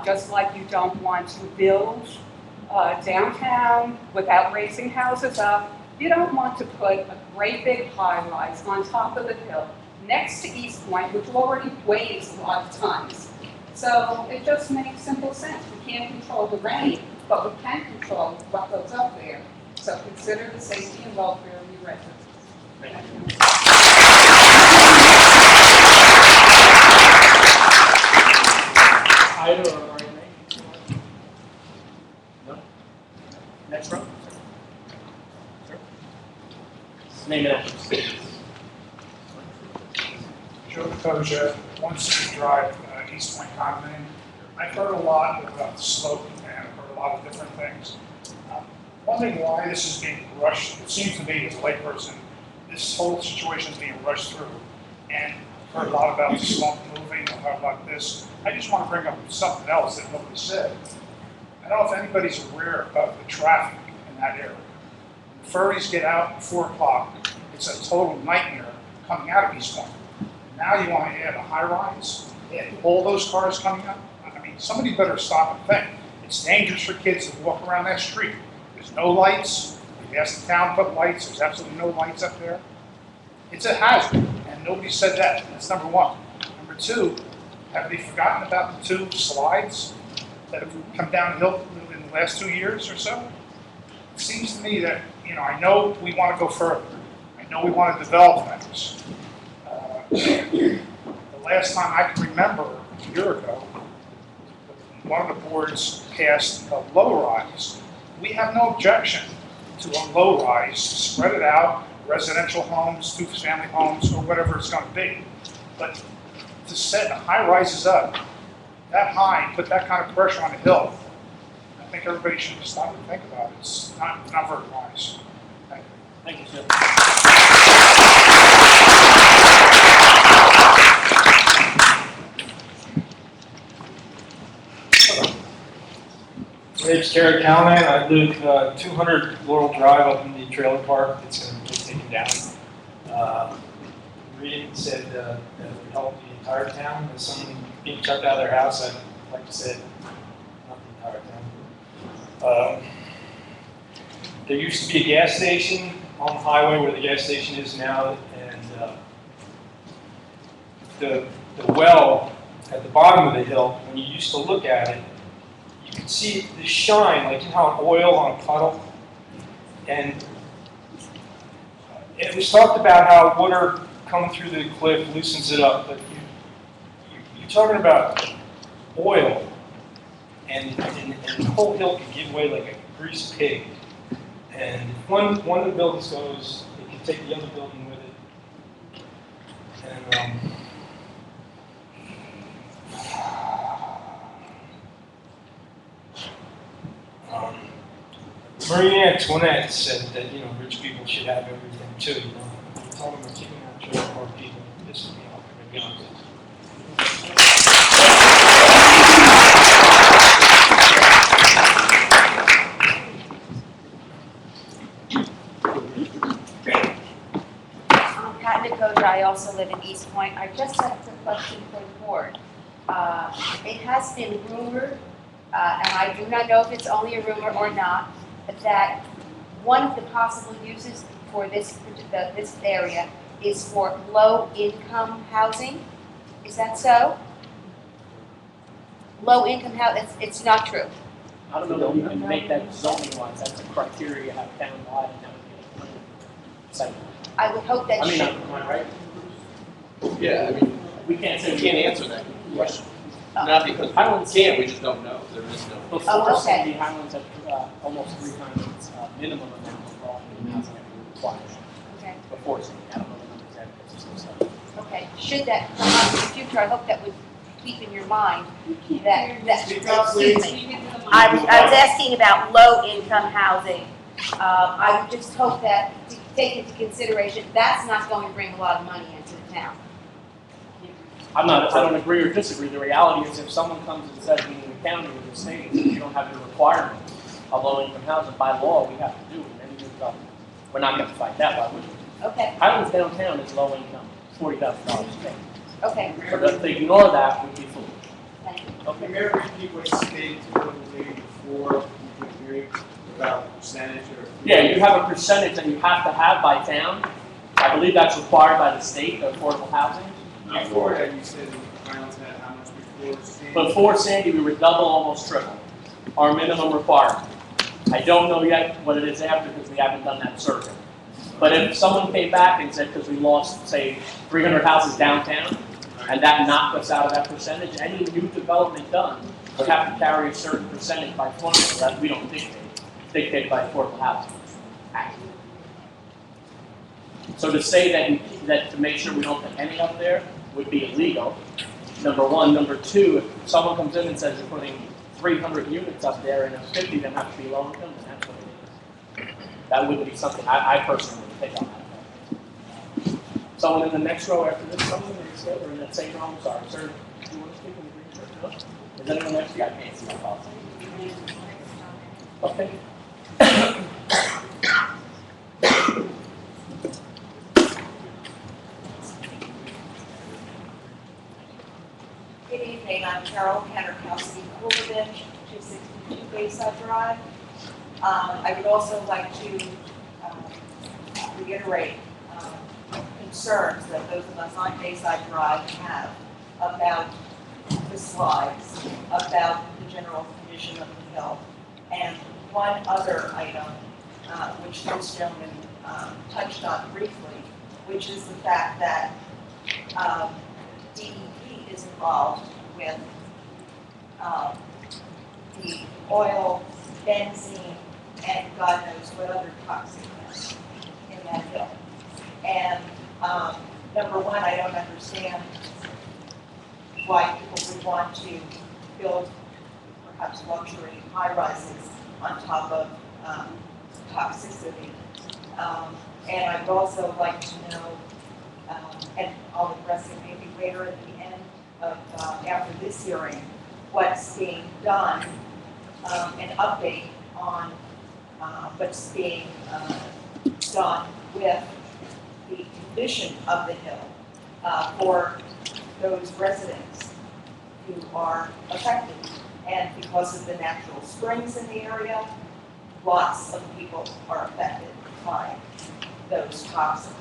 Just like you don't want to build downtown without raising houses up. You don't want to put a great big high-rise on top of the hill next to East Point, which already weighs a lot of tons. So it just makes simple sense. We can't control the rain, but we can control what goes up there. So consider the safety and welfare of your residents. Thank you. Either or anything? No? Next row? Sir? Name it. Joe Koja, 160 Drive, East Point Condominium. I've heard a lot about the slope and I've heard a lot of different things. Wondering why this is being rushed. It seems to me, as a layperson, this whole situation is being rushed through. And I've heard a lot about the slump moving, I've heard about this. I just want to bring up something else that nobody said. I don't know if anybody's aware of the traffic in that area. When the furries get out at 4 o'clock, it's a total nightmare coming out of East Point. Now you want to add a high-rise, and all those cars coming up? I mean, somebody better stop and think. It's dangerous for kids to walk around that street. There's no lights. We asked the town to put lights, there's absolutely no lights up there. It's a hazard, and nobody said that. That's number one. Number two, have they forgotten about the 2 slides that have come downhill in the last 2 years or so? It seems to me that, I know we want to go further. I know we want to develop things. The last time I can remember, a year ago, one of the boards passed a low-rise. We have no objection to a low-rise, spread it out, residential homes, 2-family homes, or whatever it's going to be. But to set high-rises up that high, put that kind of pressure on the hill, I think everybody should stop and think about it. It's not very wise. Thank you. Thank you, sir. My name's Terry Callahan. I live 200 Laurel Drive up in the trailer park. It's going to be taken down. Reading said that it would help the entire town. As someone being chucked out of their house, I'd like to say not the entire town. There used to be a gas station on the highway where the gas station is now, and the well at the bottom of the hill, when you used to look at it, you could see the shine, like you know how oil on a puddle. And it was talked about how water coming through the cliff loosens it up, but you're talking about oil, and the whole hill could give way like a greased pig. And if one of the buildings goes, it can take the other building with it. And Marie Antoinette said that, rich people should have everything too, I'm telling them we're kicking out trailer park people, this is me off, I'm gonna be honest. I'm Pat Nicoja, I also live in East Point. I just have a question for the board. It has been rumored, and I do not know if it's only a rumor or not, that one of the possible uses for this area is for low-income housing. Is that so? Low-income housing, it's not true. I don't know that you can make that zoning wise, that's a criteria you have townwide, and that would be a site. I would hope that I mean, should. am I right? Yeah, I mean, We can't say. we can't answer that question. Not because we can't, we just don't know. There is no. Before, Oh, okay. Sandy Highlands had almost 3 times its minimum amount of raw housing that we require. Okay. Before Sandy, I don't know the numbers yet, it's just so. Okay, should that come up in the future, I hope that would keep in your mind excuse me. I was asking about low-income housing. I would just hope that to take into consideration, that's not going to bring a lot of money into the town. I don't agree or disagree. The reality is if someone comes and says in the county or the state, that you don't have the requirement of low-income housing, by law, we have to do it. And we're not going to fight that, why would we? Okay, Highlands downtown is low income, $40,000 a day. okay, So to ignore that would be foolish. thank you. Okay. May I repeat what you stated to the lady before you could hear about percentage or? Yeah, you have a percentage that you have to have by town. I believe that's required by the state, the affordable housing. Before that, you said the Highlands had how much before Sandy? Before Sandy, we were double, almost triple our minimum requirement. I don't know yet what it is after because we haven't done that survey. But if someone came back and said, because we lost, say, 300 houses downtown, and that knocked us out of that percentage, any new development done would have to carry a certain percentage by formula that we don't dictate. It's dictated by Affordable Housing Act. So to say that to make sure we don't put any up there would be illegal, number one. Number two, if someone comes in and says you're putting 300 units up there and if 50 of them have to be low income, then that's what it is. That wouldn't be something I personally would take on that. Someone in the next row after this, someone in this row, or in that same row, I'm sorry, sir, do you want to speak in the green shirt? No? Is anyone next to you? I can't see my policy. Okay. Good evening, I'm Carol Kannerkowski, Kulovich, 262 Bayside Drive. I would also like to reiterate concerns that those of us on Bayside Drive have about the slides, about the general condition of the hill. And one other item, which this gentleman touched on briefly, which is the fact that DEP is involved with the oil, benzene, and God knows what other toxicness in that hill. And number one, I don't understand why people would want to build perhaps luxury high-rises on top of toxicity. And I would also like to know, and I'll address it maybe later at the end of, after this hearing, what's being done, an update on what's being done with the condition of the hill for those residents who are affected. And because of the natural springs in the area, lots of people are affected by those toxins.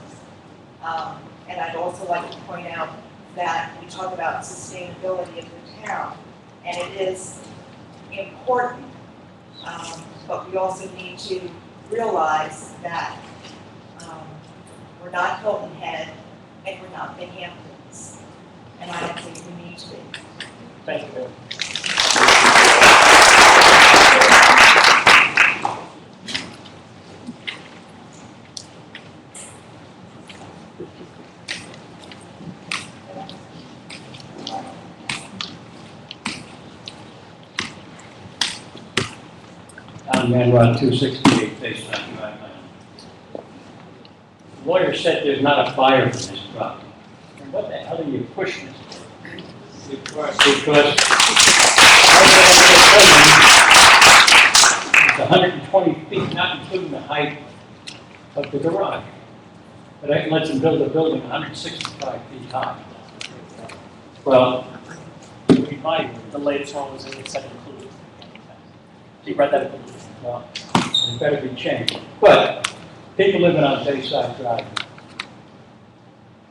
And I'd also like to point out that we talk about sustainability of the town, and it is important, but we also need to realize that we're not Hilton Head and we're not the Hamptons, and I don't think we need to be. Thank you. On Manuel 268 Bayside Drive. The lawyer said there's not a fire in this property. And what the hell are you pushing this for? Because it's 120 feet, not including the height of the garage. But I lets them build a building 165 feet high. Well, The latest one was in the second included. You read that? well, it better be changed. But people living on Bayside Drive,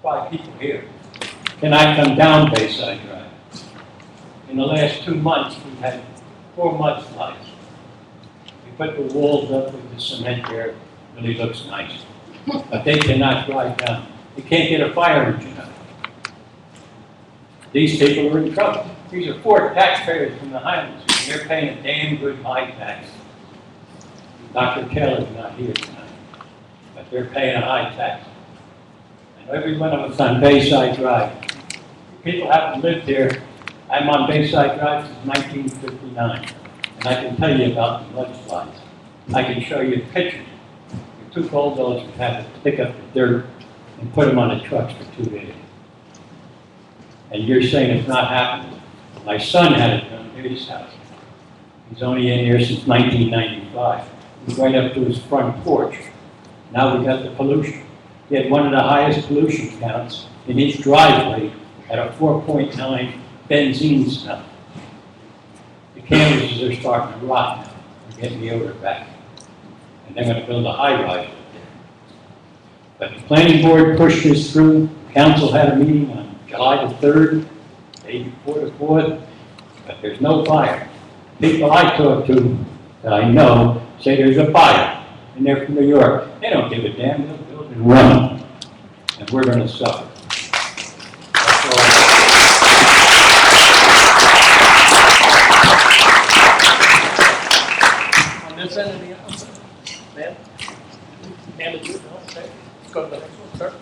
5 people here, cannot come down Bayside Drive. In the last 2 months, we've had 4 mudslides. We put the walls up with the cement there, it really looks nice. But they cannot drive down. They can't get a fire engine out. These people are in trouble. These are poor taxpayers from the Highlands, and they're paying a damn good high tax. Dr. Keller's not here tonight, but they're paying a high tax. And every one of us on Bayside Drive, people haven't lived here. I'm on Bayside Drive since 1959, and I can tell you about the mudslides. I can show you pictures. The 2 bulldozers had to pick up the dirt and put them on the trucks for 2 days. And you're saying it's not happening. My son had it done at his house. He's only in here since 1995. He's right up to his front porch. Now we got the pollution. He had one of the highest pollution counts in his driveway at a 4.9 benzene smell. The canvases are starting to rot now. We're getting the odor back. And they're going to build a high-rise up there. But the planning board pushed this through. Council had a meeting on July the 3rd, day before the 4th, but there's no fire. People I talk to that I know say there's a fire, and they're from New York. They don't give a damn, they'll build and run, and we're going to suffer. That's all On this end of the, ma'am? Ma'am, did you? No, okay. Let's go to the next one, sir.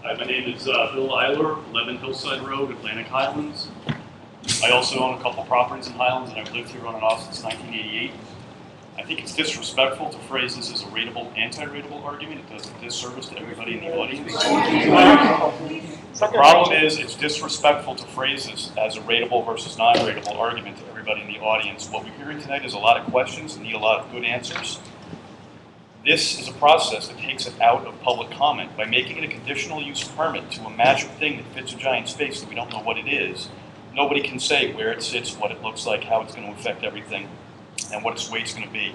Hi, my name is Bill Eiler, 11 Hillside Road, Atlantic Highlands. I also own a couple properties in Highlands, and I've lived here on and off since 1988. I think it's disrespectful to phrase this as a rateable, anti-rateable argument. It does a disservice to everybody in the audience. The problem is, it's disrespectful to phrase this as a rateable versus non-rateable argument to everybody in the audience. What we're hearing tonight is a lot of questions and need a lot of good answers. This is a process that takes it out of public comment. By making it a conditional use permit to a magic thing that fits a giant's face that we don't know what it is, nobody can say where it sits, what it looks like, how it's going to affect everything, and what its weight's going to be.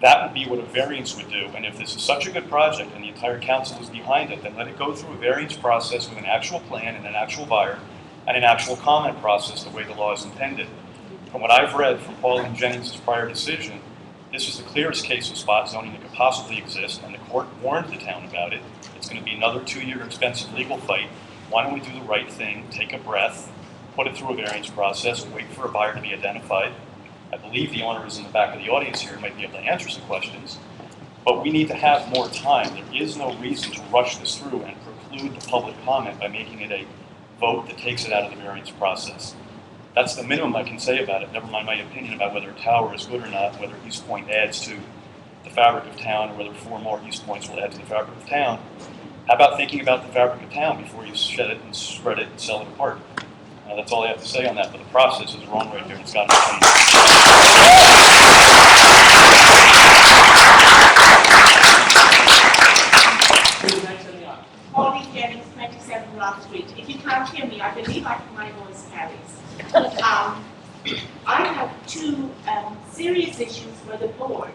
That would be what a variance would do, and if this is such a good project and the entire council is behind it, then let it go through a variance process with an actual plan and an actual buyer and an actual comment process the way the law is intended. From what I've read from Paul and Jennings' prior decision, this is the clearest case of spot zoning that could possibly exist, and the court warned the town about it. It's going to be another 2-year expensive legal fight. Why don't we do the right thing, take a breath, put it through a variance process, wait for a buyer to be identified. I believe the owner is in the back of the audience here and might be able to answer some questions. But we need to have more time. There is no reason to rush this through and preclude the public comment by making it a vote that takes it out of the variance process. That's the minimum I can say about it, never mind my opinion about whether a tower is good or not, whether East Point adds to the fabric of town, or whether 4 more East Points will add to the fabric of town. How about thinking about the fabric of town before you shed it and spread it and sell it apart? That's all I have to say on that, but the process is wrong right there, and it's got to be changed. Who's next in the aisle? Pauline Jennings, 27 Rock Street. If you can't hear me, I believe my voice carries. I have 2 serious issues for the board.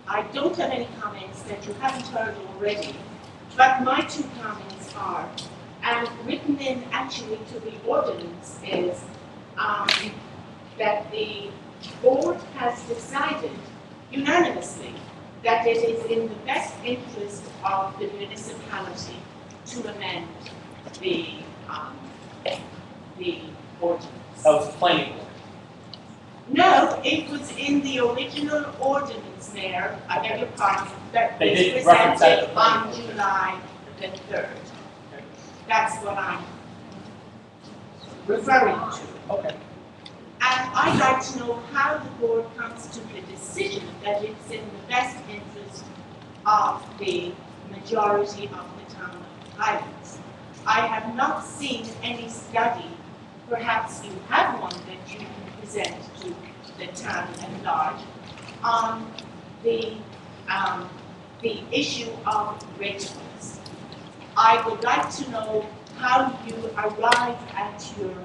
I don't have any comments that you haven't heard already, but my 2 comments are, and written in actually to the ordinance, is that the board has decided unanimously that it is in the best interest of the municipality to amend the ordinance. That was the planning board. No, it was in the original ordinance, Mayor, I beg your pardon, that They was did reference that to presented the planning on board. July the 3rd. That's what I'm referring to. Okay. And I'd like to know how the board comes to the decision that it's in the best interest of the majority of the town of Highlands. I have not seen any study, perhaps you have one that you can present to the town at large, on the issue of rateables. I would like to know how you arrive at your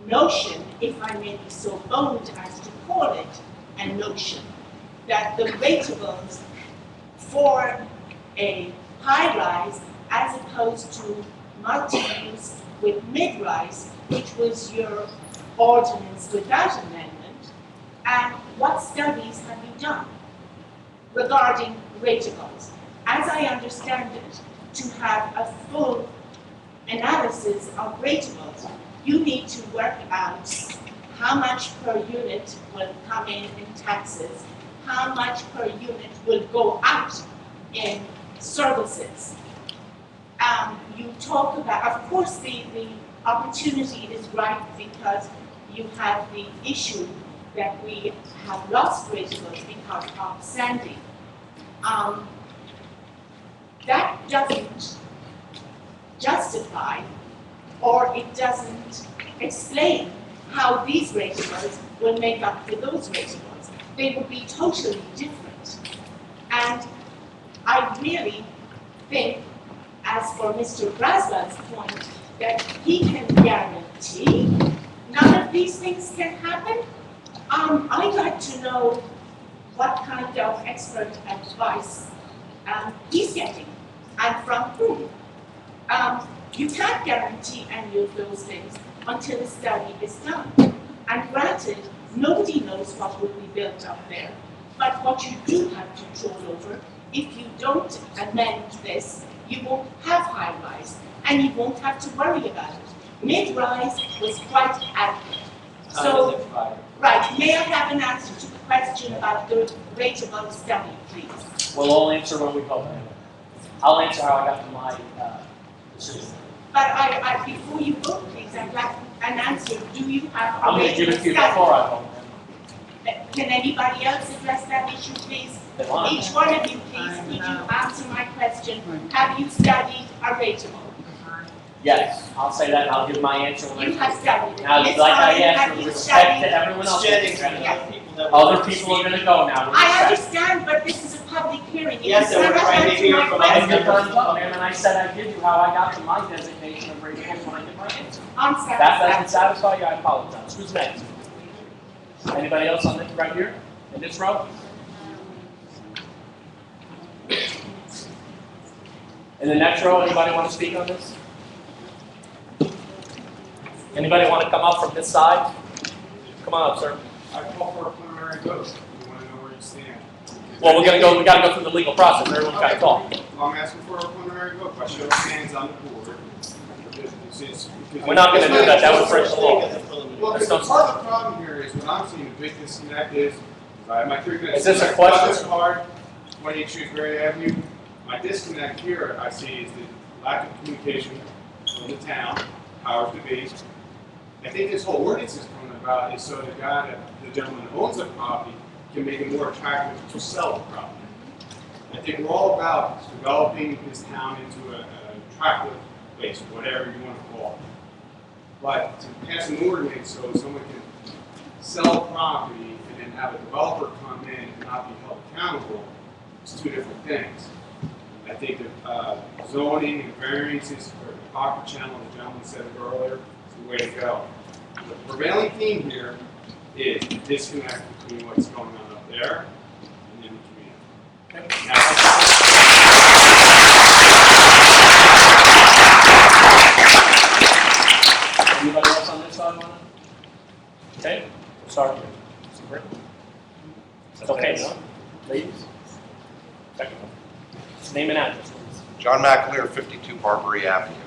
notion, if I may be so bold as to call it a notion, that the rateables for a high-rise as opposed to multi-use with mid-rise, which was your ordinance without amendment, and what studies have you done regarding rateables? As I understand it, to have a full analysis of rateables, you need to work out how much per unit will come in taxes, how much per unit will go out in services. You talk about, of course, the opportunity is right because you have the issue that we have lost rateables because of Sandy. That doesn't justify, or it doesn't explain how these rateables will make up for those rateables. They will be totally different. And I really think, as for Mr. Braswell's point, that he can guarantee none of these things can happen. I'd like to know what kind of expert advice he's getting and from whom. You can't guarantee any of those things until a study is done. And granted, nobody knows what will be built up there. But what you do have control over, if you don't amend this, you won't have high-rise, and you won't have to worry about it. Mid-rise was quite adequate. So, right, may I have an answer to the question about the rateable study, please? We'll all answer when we vote. I'll answer how I got to my decision. But before you vote, please, I'd like an answer. Do you have a I'm going to give it to you study? before I vote. Can anybody else address that issue, please? They want it. Each one of you, please, could you answer my question? Have you studied a rateable? Yes, I'll say that, and I'll give my answer when I. You have studied it. Now, Ms. like I Ryan, asked, have with you respect studied? to everyone else. Jennings and other people that Other people are going to go now. with I respect. understand, but this is a public public hearing. You Yes, and we're never trying to answered hear my from question. And your time's up, ma'am, and I said I give you how I got to my designation of rateables when I give my answer. I'm That doesn't satisfied. satisfy you, I apologize. Who's next? Anybody else on this, right here, in this row? In the next row, anybody want to speak on this? Anybody want to come up from this side? Come on up, sir. I call for a preliminary vote. We want to know where you stand. Well, we gotta go through the legal process, everyone's gotta talk. Well, I'm asking for a preliminary vote by show of hands on the board. We're not gonna do that, that would break the law. Well, That's because not- part of the problem here is what I'm seeing, the big disconnect is, I have my 3 minutes. Is this a question? This hard, 28 Shrewsbury Avenue. My disconnect here, I see, is the lack of communication from the town, powers to be. I think this whole ordinance is coming about is so the guy that, the gentleman who owns the property can make it more attractive to sell the property. I think we're all about developing this town into an attractive place, whatever you want to call it. But to pass an ordinance so someone can sell property and then have a developer come in and not be held accountable is 2 different things. I think that zoning and variances are the proper channel, the gentleman said it earlier, is the way to go. The prevailing theme here is the disconnect between what's going on up there and in the community. Anybody else on this side want to? Okay, we'll start here. Mr. Britt. It's okay, no? Ladies? Second one. Name and address, please. John McAleer, 52 Barbary Avenue.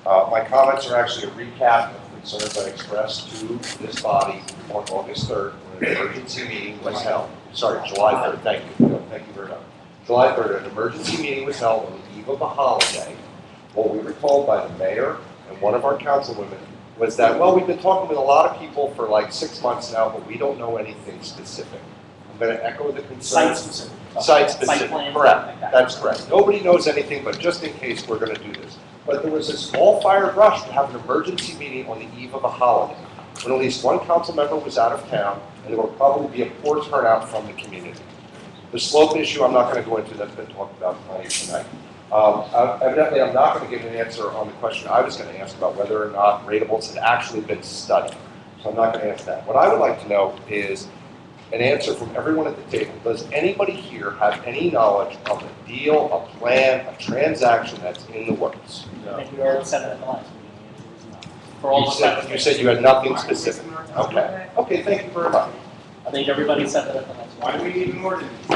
My comments are actually a recap of concerns I expressed to this body on August 3rd when an emergency meeting was held. Sorry, July 3rd, thank you. No, thank you very much. July 3rd, an emergency meeting was held on the eve of a holiday. What we were told by the mayor and one of our councilwomen was that, well, we've been talking with a lot of people for like 6 months now, but we don't know anything specific. I'm going to echo the concerns. Site-specific. Site-specific, Site plan, correct. like that. That's correct. Nobody knows anything, but just in case we're going to do this. But there was this all-fired rush to have an emergency meeting on the eve of a holiday, when at least one council member was out of town, and there will probably be a poor turnout from the community. The slope issue, I'm not going to go into, that's been talked about plenty tonight. Evidently, I'm not going to give an answer on the question I was going to ask about whether or not ratables had actually been studied. So I'm not going to answer that. What I would like to know is an answer from everyone at the table. Does anybody here have any knowledge of a deal, a plan, a transaction that's in the works? I think we already said that at the last meeting. The answer is no. For all the You said you had nothing specific. Okay. Okay, thank you very much. I think everybody said that at the last Why meeting. do we need an ordinance?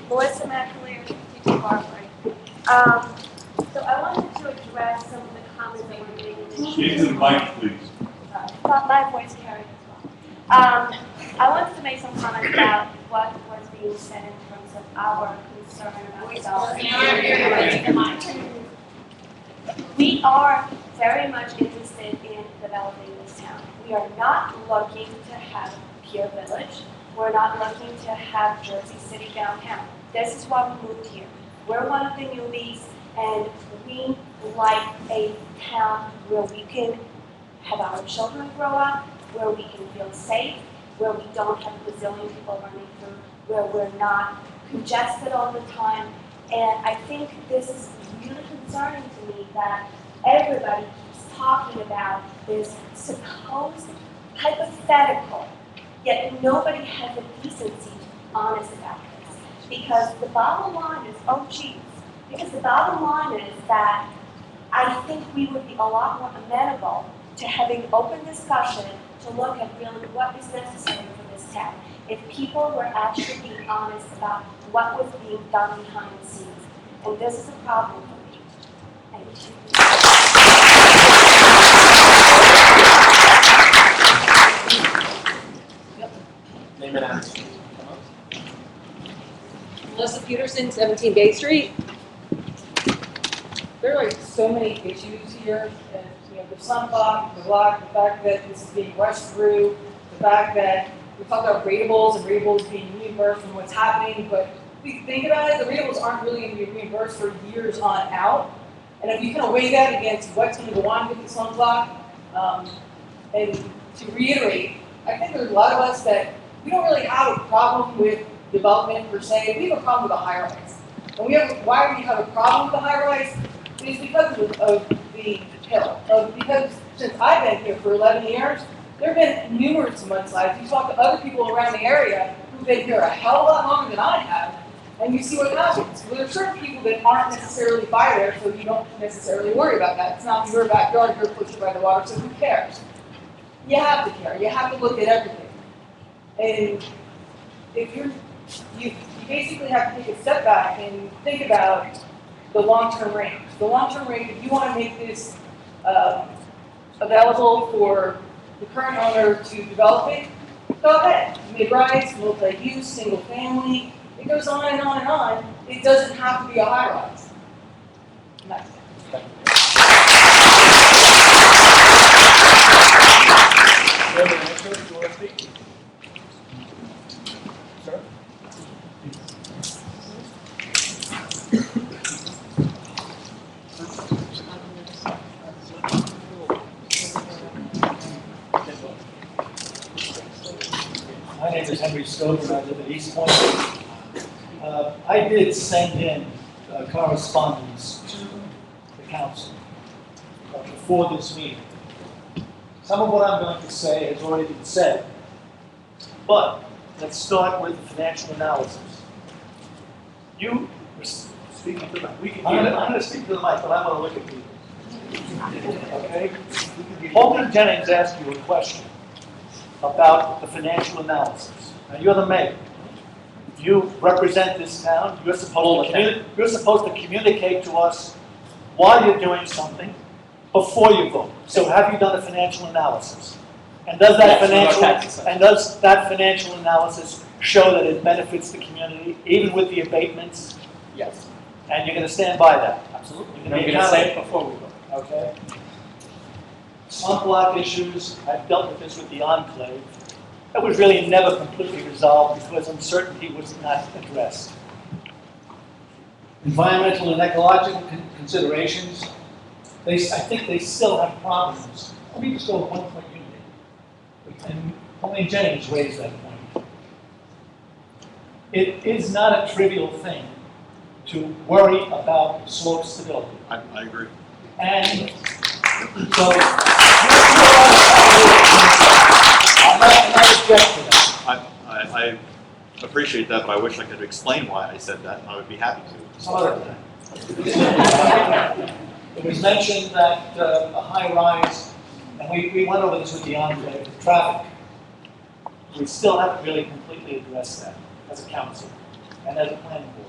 Melissa McAleer, 52 Barbary. So I wanted to address some of the comments that were made in the Speak to the mic, please. my voice carried as well. I wanted to make some comments about what was being said in terms of our concern about development. We are very much interested in developing this town. We are not looking to have Pier Village. We're not looking to have Jersey City downtown. This is why we moved here. We're one of the newbies, and we like a town where we can have our children grow up, where we can feel safe, where we don't have a bazillion people running through, where we're not congested all the time. And I think this is really concerning to me that everybody keeps talking about this supposed hypothetical, yet nobody has the decency to be honest about this. Because the bottom line is, oh geez, because the bottom line is that I think we would be a lot more amenable to having open discussion to look at really what is necessary for this town. If people were actually being honest about what was being done behind the scenes. And this is a problem for me. Thank you. Name and address. Melissa Peterson, 17 Bay Street. There are like so many issues here, and you know, the sunblock, the block, the fact that this is being rushed through, the fact that we talk about ratables and ratables being reimbursed from what's happening, but if we think about it, the ratables aren't really going to be reimbursed for years on out. And if you kind of weigh that against what's going to go on with the slump block, and to reiterate, I think there's a lot of us that we don't really have a problem with development per se, we have a problem with the high rise. And why we have a problem with the high rise is because of the hill. Because since I've been here for 11 years, there have been numerous mudslides. You talk to other people around the area who've been here a hell of a lot longer than I have, and you see what happens. Well, there are certain people that aren't necessarily by there, so you don't necessarily worry about that. It's not your backyard, you're pushed by the water, so who cares? You have to care. You have to look at everything. And if you basically have to take a step back and think about the long-term range. The long-term range, if you want to make this available for the current owner to develop it, go ahead. Mid-rise, multi-use, single family, it goes on and on and on. It doesn't have to be a high-rise. And that's it. Sir? My name is Henry Stover, I live at East Point. I did send in correspondence to the council before this meeting. Some of what I'm going to say has already been said, but let's start with the financial analysis. You were speaking to the mic. I'm going to speak to the mic, but I want to look at you. Okay? Holden Jennings asked you a question about the financial analysis. Now, you're the mayor. You represent this town. You're supposed to communicate to us why you're doing something before you vote. So have you done a financial analysis? And does that financial analysis show that it benefits the community, even with the abatements? Yes. And you're going to stand by that? Absolutely. You're I'm going going to say it before we vote. Okay. Swamp block issues, I've dealt with this with the enclave. That was really never completely resolved because uncertainty was not addressed. Environmental and ecological considerations, I think they still have problems. Let me just go with one point you made. And Pauline Jennings raised that point. It is not a trivial thing to worry about slope stability. I agree. And so, I object to that. I appreciate that, but I wish I could explain why I said that, and I would be happy to. Some other time. It was mentioned that a high rise, and we went over this with the enclave, the traffic. We still haven't really completely addressed that as a council and as a planning board.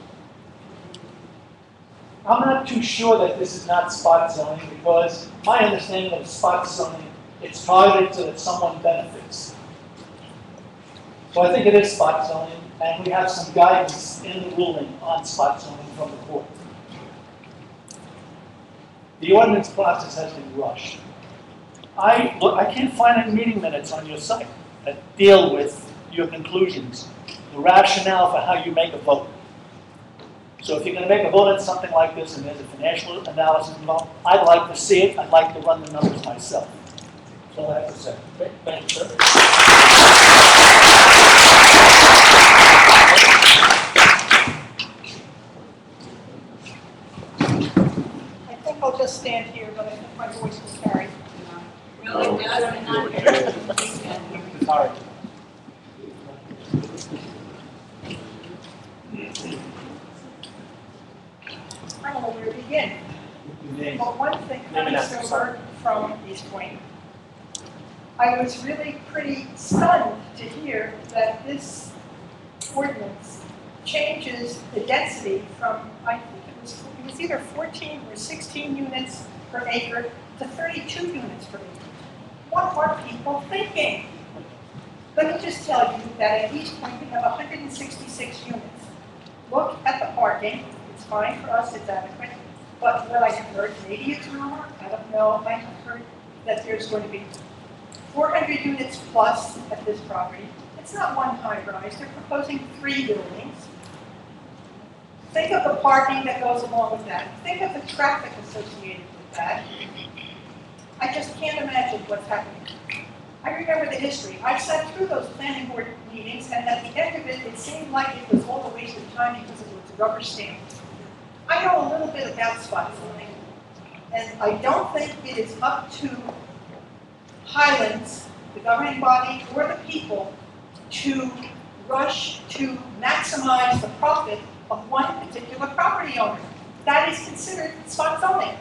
I'm not too sure that this is not spot zoning because my understanding of spot zoning, it's targeted so that someone benefits. So I think it is spot zoning, and we have some guidance in the ruling on spot zoning from the court. The ordinance process has been rushed. I can't find any meeting minutes on your site that deal with your conclusions, the rationale for how you make a vote. So if you're going to make a vote on something like this and there's a financial analysis involved, I'd like to see it. I'd like to run the numbers myself. That's all I have to say. Okay, thank you, sir. I think I'll just stand here, but I think my voice will carry. Really doesn't. Sorry. I don't know where to begin. But one thing coming over from East Point, I was really pretty stunned to hear that this ordinance changes the density from, I think it was either 14 or 16 units per acre to 32 units per acre. What are people thinking? Let me just tell you that at East Point we have 166 units. Look at the parking. It's fine for us, it's adequate. But what I have heard, maybe it's rumor, I don't know, I have heard that there's going to be 400 units plus at this property. It's not one high rise, they're proposing 3 buildings. Think of the parking that goes along with that. Think of the traffic associated with that. I just can't imagine what's happening. I remember the history. I sat through those planning board meetings, and at the end of it, it seemed like it was all a waste of time because it was a rubber stamp. I know a little bit about spot zoning, and I don't think it is up to Highlands, the governing body, or the people to rush to maximize the profit of one particular property owner. That is considered spot zoning.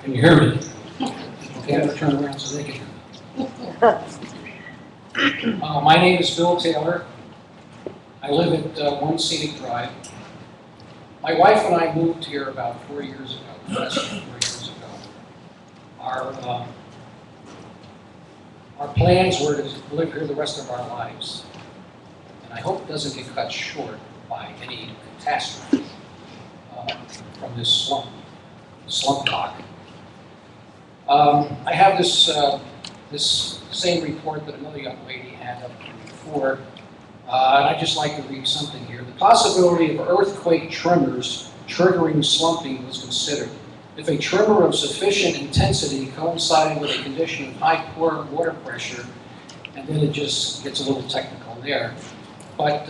Can you hear me? Okay, I'm gonna turn around so they can hear me. My name is Bill Taylor. I live at 1 Scenic Drive. My wife and I moved here about 4 years ago, less than 4 years ago. Our plans were to live here the rest of our lives. And I hope it doesn't get cut short by any catastrophe from this slump dock. I have this same report that another young lady had up here before, and I'd just like to read something here. The possibility of earthquake tremors triggering slumping was considered. If a tremor of sufficient intensity coinciding with a condition of high core water pressure, and then it just gets a little technical there. But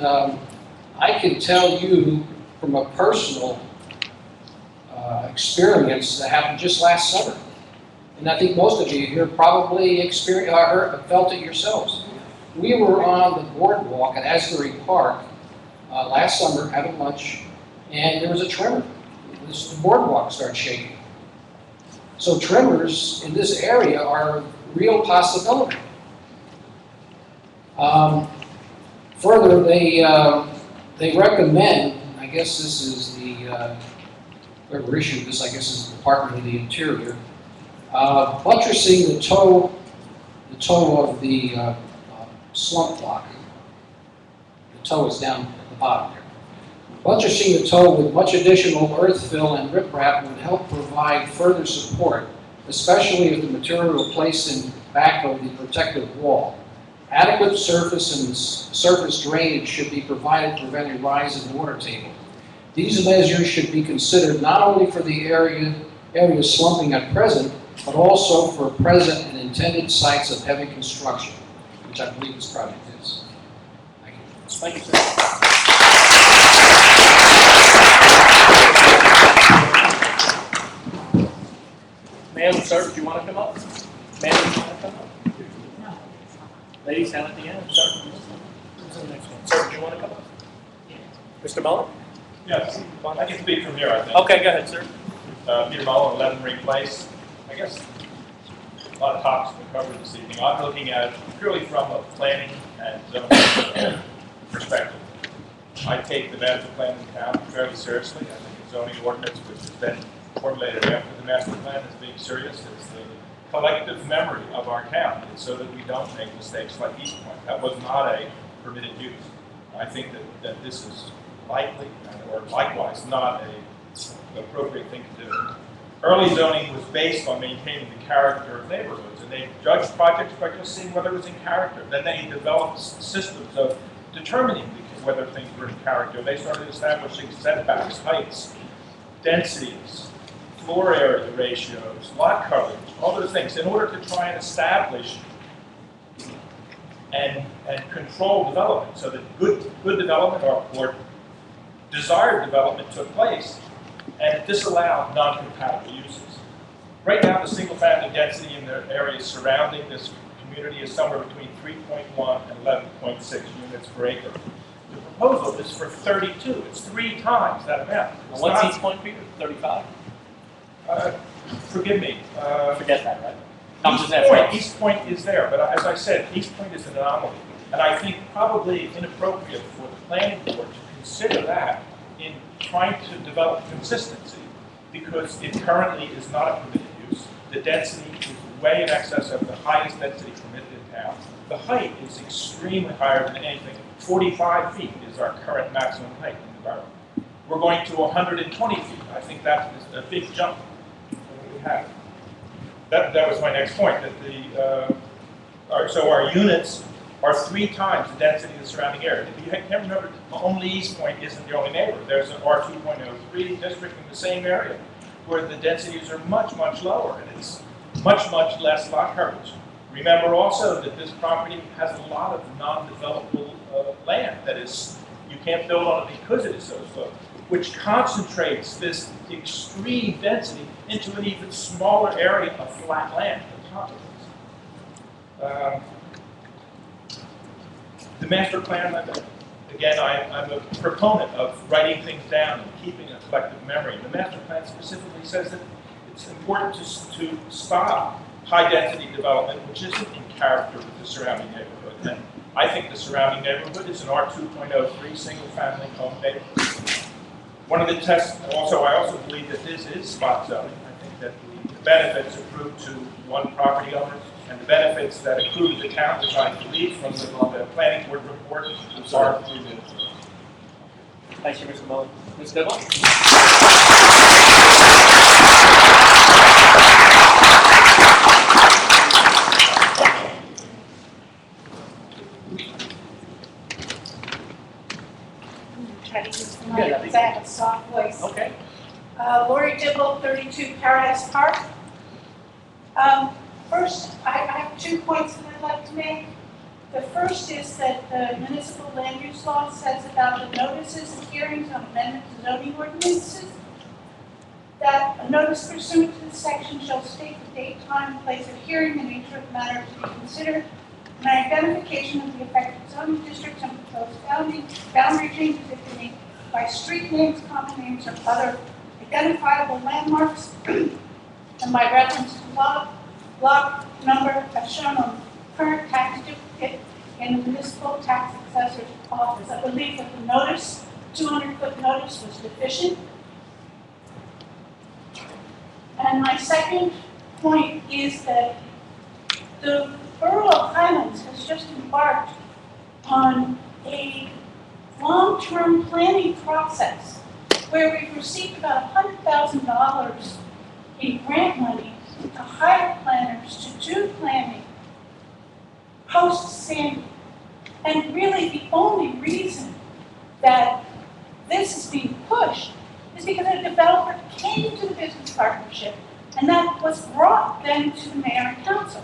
I can tell you from a personal experience that happened just last summer. And I think most of you here probably felt it yourselves. We were on the boardwalk at Asbury Park last summer having lunch, and there was a tremor. The boardwalk started shaking. So tremors in this area are a real possibility. Further, they recommend, I guess this is whoever issued this, I guess is the Department of the Interior, buttressing the toe of the slump block. The toe is down at the bottom there. Buttressing the toe with much additional earth fill and riprap would help provide further support, especially if the material placed in back of the protective wall. Adequate surface drainage should be provided to prevent a rise in the water table. These measures should be considered not only for the area slumping at present, but also for present and intended sites of heavy construction, which I believe this project is. Thank you. Thank you, sir. Ma'am, sir, do you want to come up? Ma'am, do you want to come up? Ladies down at the end, sir. Sir, do you want to come up? Mr. Mullen? Yes, I can speak from here, I think. Okay, go ahead, sir. Peter Mullen, 11 Ring Place. I guess a lot of topics have been covered this evening. I'm looking at it purely from a planning and zoning perspective. I take the master plan in town fairly seriously. I think the zoning ordinance, which has been formulated after the master plan, is being serious. It's the collective memory of our town, and so that we don't make mistakes like East Point. That was not a permitted use. I think that this is likely, or likewise, not an appropriate thing to do. Early zoning was based on maintaining the character of neighborhoods, and they judged projects by just seeing whether it was in character. Then they developed systems of determining whether things were in character. They started establishing setbacks, heights, densities, floor area ratios, lot coverage, all those things, in order to try and establish and control development, so that good development or desired development took place, and disallowed non-compatible uses. Right now, the single-family density in the areas surrounding this community is somewhere between 3.1 and 11.6 units per acre. The proposal is for 32. It's 3 times that amount. And what's East Point for you? 35? Forgive me. Forget that, right? East Point is there, but as I said, East Point is an anomaly. And I think probably inappropriate for the planning board to consider that in trying to develop consistency, because it currently is not a permitted use. The density is way in excess of the highest density permitted in town. The height is extremely higher than anything. 45 feet is our current maximum height in the borough. We're going to 120 feet. I think that is a big jump from what we have. that was my next point, that so our units are 3 times the density of the surrounding area. You can't remember, only East Point isn't the only neighbor. There's an R2.03 district in the same area where the densities are much, much lower, and it's much, much less lot coverage. Remember also that this property has a lot of non-developable land that is, you can't build on it because it is so slow, which concentrates this extreme density into an even smaller area of flat land on top of this. The master plan, again, I'm a proponent of writing things down and keeping a collective memory. The master plan specifically says that it's important to stop high-density development, which isn't in character with the surrounding neighborhood. And I think the surrounding neighborhood is an R2.03 single-family home neighborhood. One of the tests, I also believe that this is spot zoning. I think that the benefits accrue to one property owner and the benefits that accrue to the town, which I believe from the planning board report, are included. Thank you, Mr. Mullin. Ms. Dibble? Try to use the mic because I have a soft voice. Okay. Lori Dibble, 32 Paradise Park. First, I have 2 points that I'd like to make. The first is that the municipal land use law says about the notices and hearings on amendment to zoning ordinances, that a notice pursuant to this section shall state the date, time, place of hearing, the nature of the matter to be considered, and identification of the affected zoning districts and proposed boundary changes if any by street names, common names, or other identifiable landmarks, and by reference to block number as shown on current tax duplicate in the municipal tax assessor's office. I believe that the notice, 200-foot notice, was deficient. And my second point is that the Borough of Highlands has just embarked on a long-term planning process where we've received about $100,000 in grant money to hire planners to do planning post-Sandy. And really the only reason that this is being pushed is because a developer came to the business partnership and that was brought then to the mayor and council.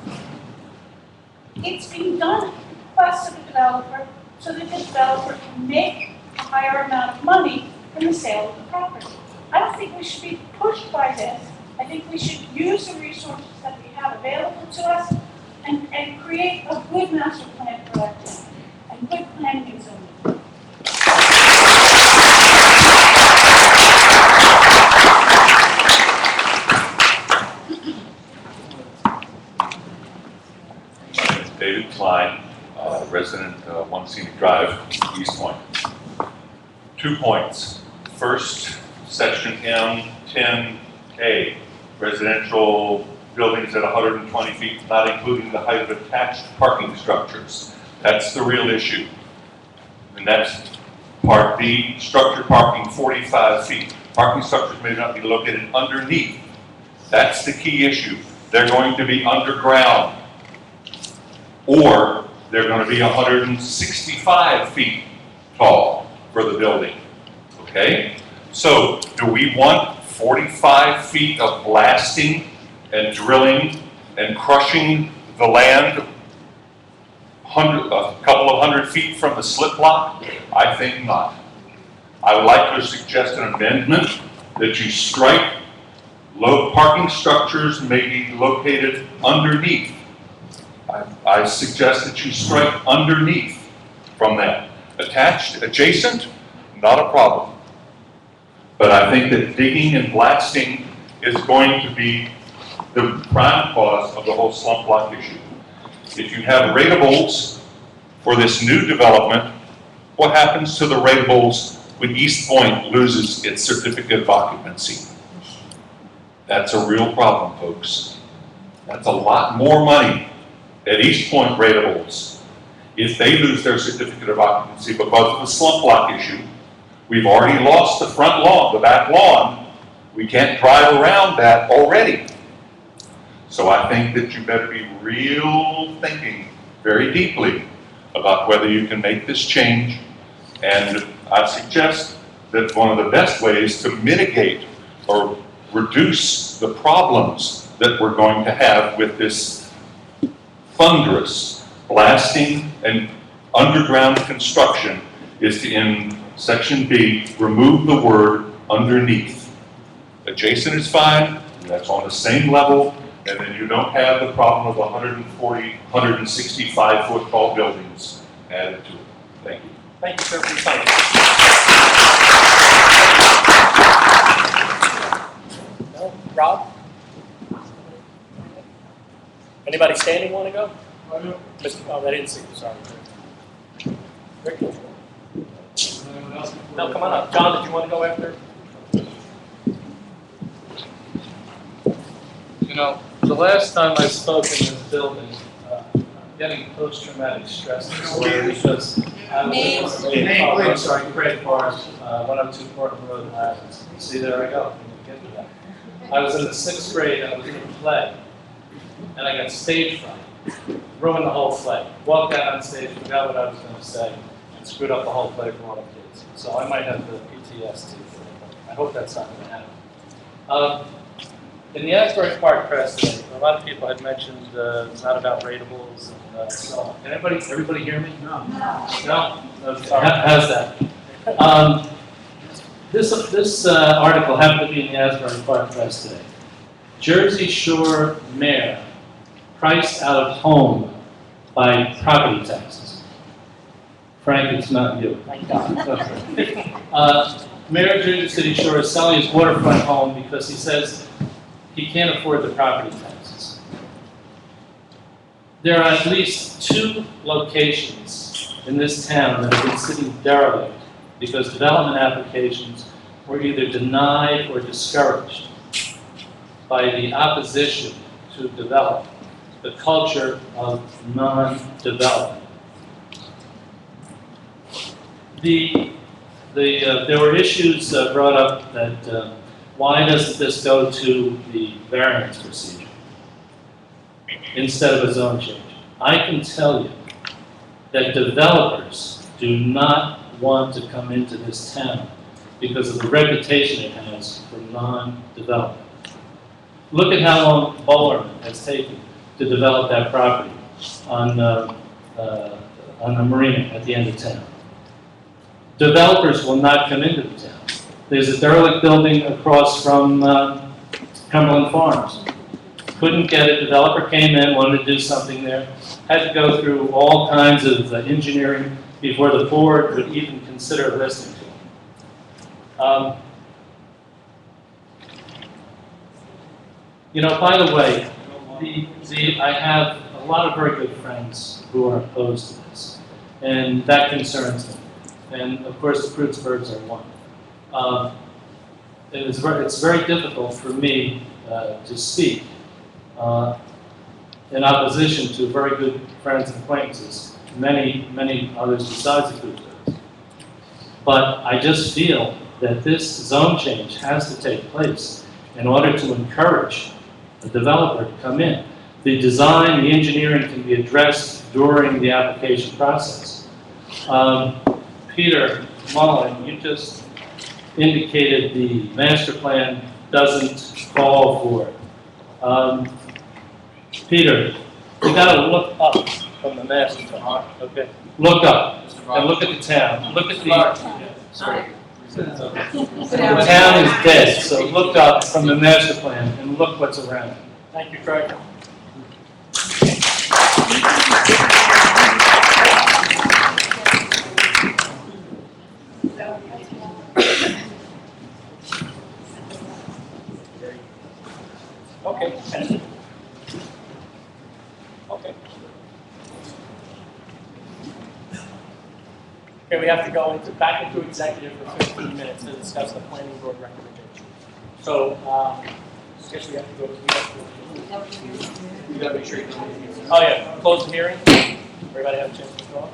It's being done at the request of the developer so that the developer can make a higher amount of money from the sale of the property. I don't think we should be pushed by this. I think we should use the resources that we have available to us and create a good master plan for our town and good planning and zoning. David Klein, resident 1 Scenic Drive, East Point. 2 points. First, section M10A, residential buildings at 120 feet, not including the height of attached parking structures. That's the real issue. And that's part B, structured parking 45 feet. Parking structures may not be located underneath. That's the key issue. They're going to be underground, or they're going to be 165 feet tall for the building. Okay? So, do we want 45 feet of blasting and drilling and crushing the land a couple of hundred feet from the slip block? I think not. I would like to suggest an amendment that you strike low parking structures may be located underneath. I suggest that you strike underneath from that. Attached, adjacent, not a problem. But I think that digging and blasting is going to be the prime cause of the whole slump block issue. If you have ratables for this new development, what happens to the ratables when East Point loses its certificate of occupancy? That's a real problem, folks. That's a lot more money at East Point ratables. If they lose their certificate of occupancy because of the slump block issue, we've already lost the front lawn, the back lawn. We can't drive around that already. So I think that you better be real thinking very deeply about whether you can make this change. And I suggest that one of the best ways to mitigate or reduce the problems that we're going to have with this thunderous blasting and underground construction is to, in section B, remove the word underneath. Adjacent is fine, that's on the same level, and then you don't have the problem of 140, 165 foot tall buildings added to it. Thank you. Thank you, sir, for your time. No? Rob? Anybody standing want to go? Oh, I didn't see you, sorry. Rick? No, come on up. John, did you want to go after? You know, the last time I spoke in this building, I'm getting post-traumatic stress disorder because I was sorry, Craig Bars, 102 Portland Road, Athens. See, there I go. Get to that. I was in the 6th grade, I was in a play, and I got stage fright. Ruined the whole play. Walked out on stage, forgot what I was going to say, and screwed up the whole play for all the kids. So I might have the PTSD. I hope that's not going to happen. In the Asbury Park press today, a lot of people had mentioned it's not about ratables and so on. Can everybody hear me? No. No? Okay. How's that? This article happened to be in the Asbury Park press today. Jersey Shore mayor priced out of home by property taxes. Frank, it's not you. Thank God. Mayor of Jersey City Shore is selling his waterfront home because he says he can't afford the property taxes. There are at least 2 locations in this town that have been sitting derelict because development applications were either denied or discouraged by the opposition to develop, the culture of non-development. There were issues brought up that why doesn't this go to the variance procedure instead of a zone change? I can tell you that developers do not want to come into this town because of the reputation it has for non-development. Look at how long Bolerman has taken to develop that property on the marina at the end of town. Developers will not come into the town. There's a derelict building across from Cumberland Farms. Couldn't get it. Developer came in, wanted to do something there. Had to go through all kinds of engineering before the board would even consider listening to him. By the way, I have a lot of very good friends who are opposed to this, and that concerns me. And of course, the Kreutzbergs are one. It's very difficult for me to speak in opposition to very good friends and acquaintances, many others besides the Kreutzbergs. But I just feel that this zone change has to take place in order to encourage a developer to come in. The design, the engineering can be addressed during the application process. Peter Mullen, you just indicated the master plan doesn't call for it. Peter, you got to look up from the master plan. Okay, look up and look at the town. Look at the. Sorry. The town is dead, so look up from the master plan and look what's around it. Thank you, Craig. Okay. Okay. Okay, we have to go back into executive for 15 minutes to discuss the planning board recommendation. So, I guess we have to go to You gotta make sure you don't. Oh yeah, close the hearing. Everybody have a chance to talk.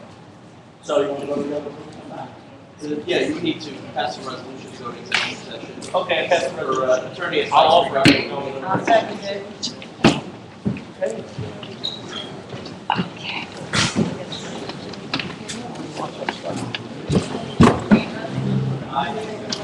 So you want to go to the other room? Yeah, you need to pass a resolution to go to executive session. Okay, I pass the resolution. For attorney. I'll offer it. I'll second it. Aye.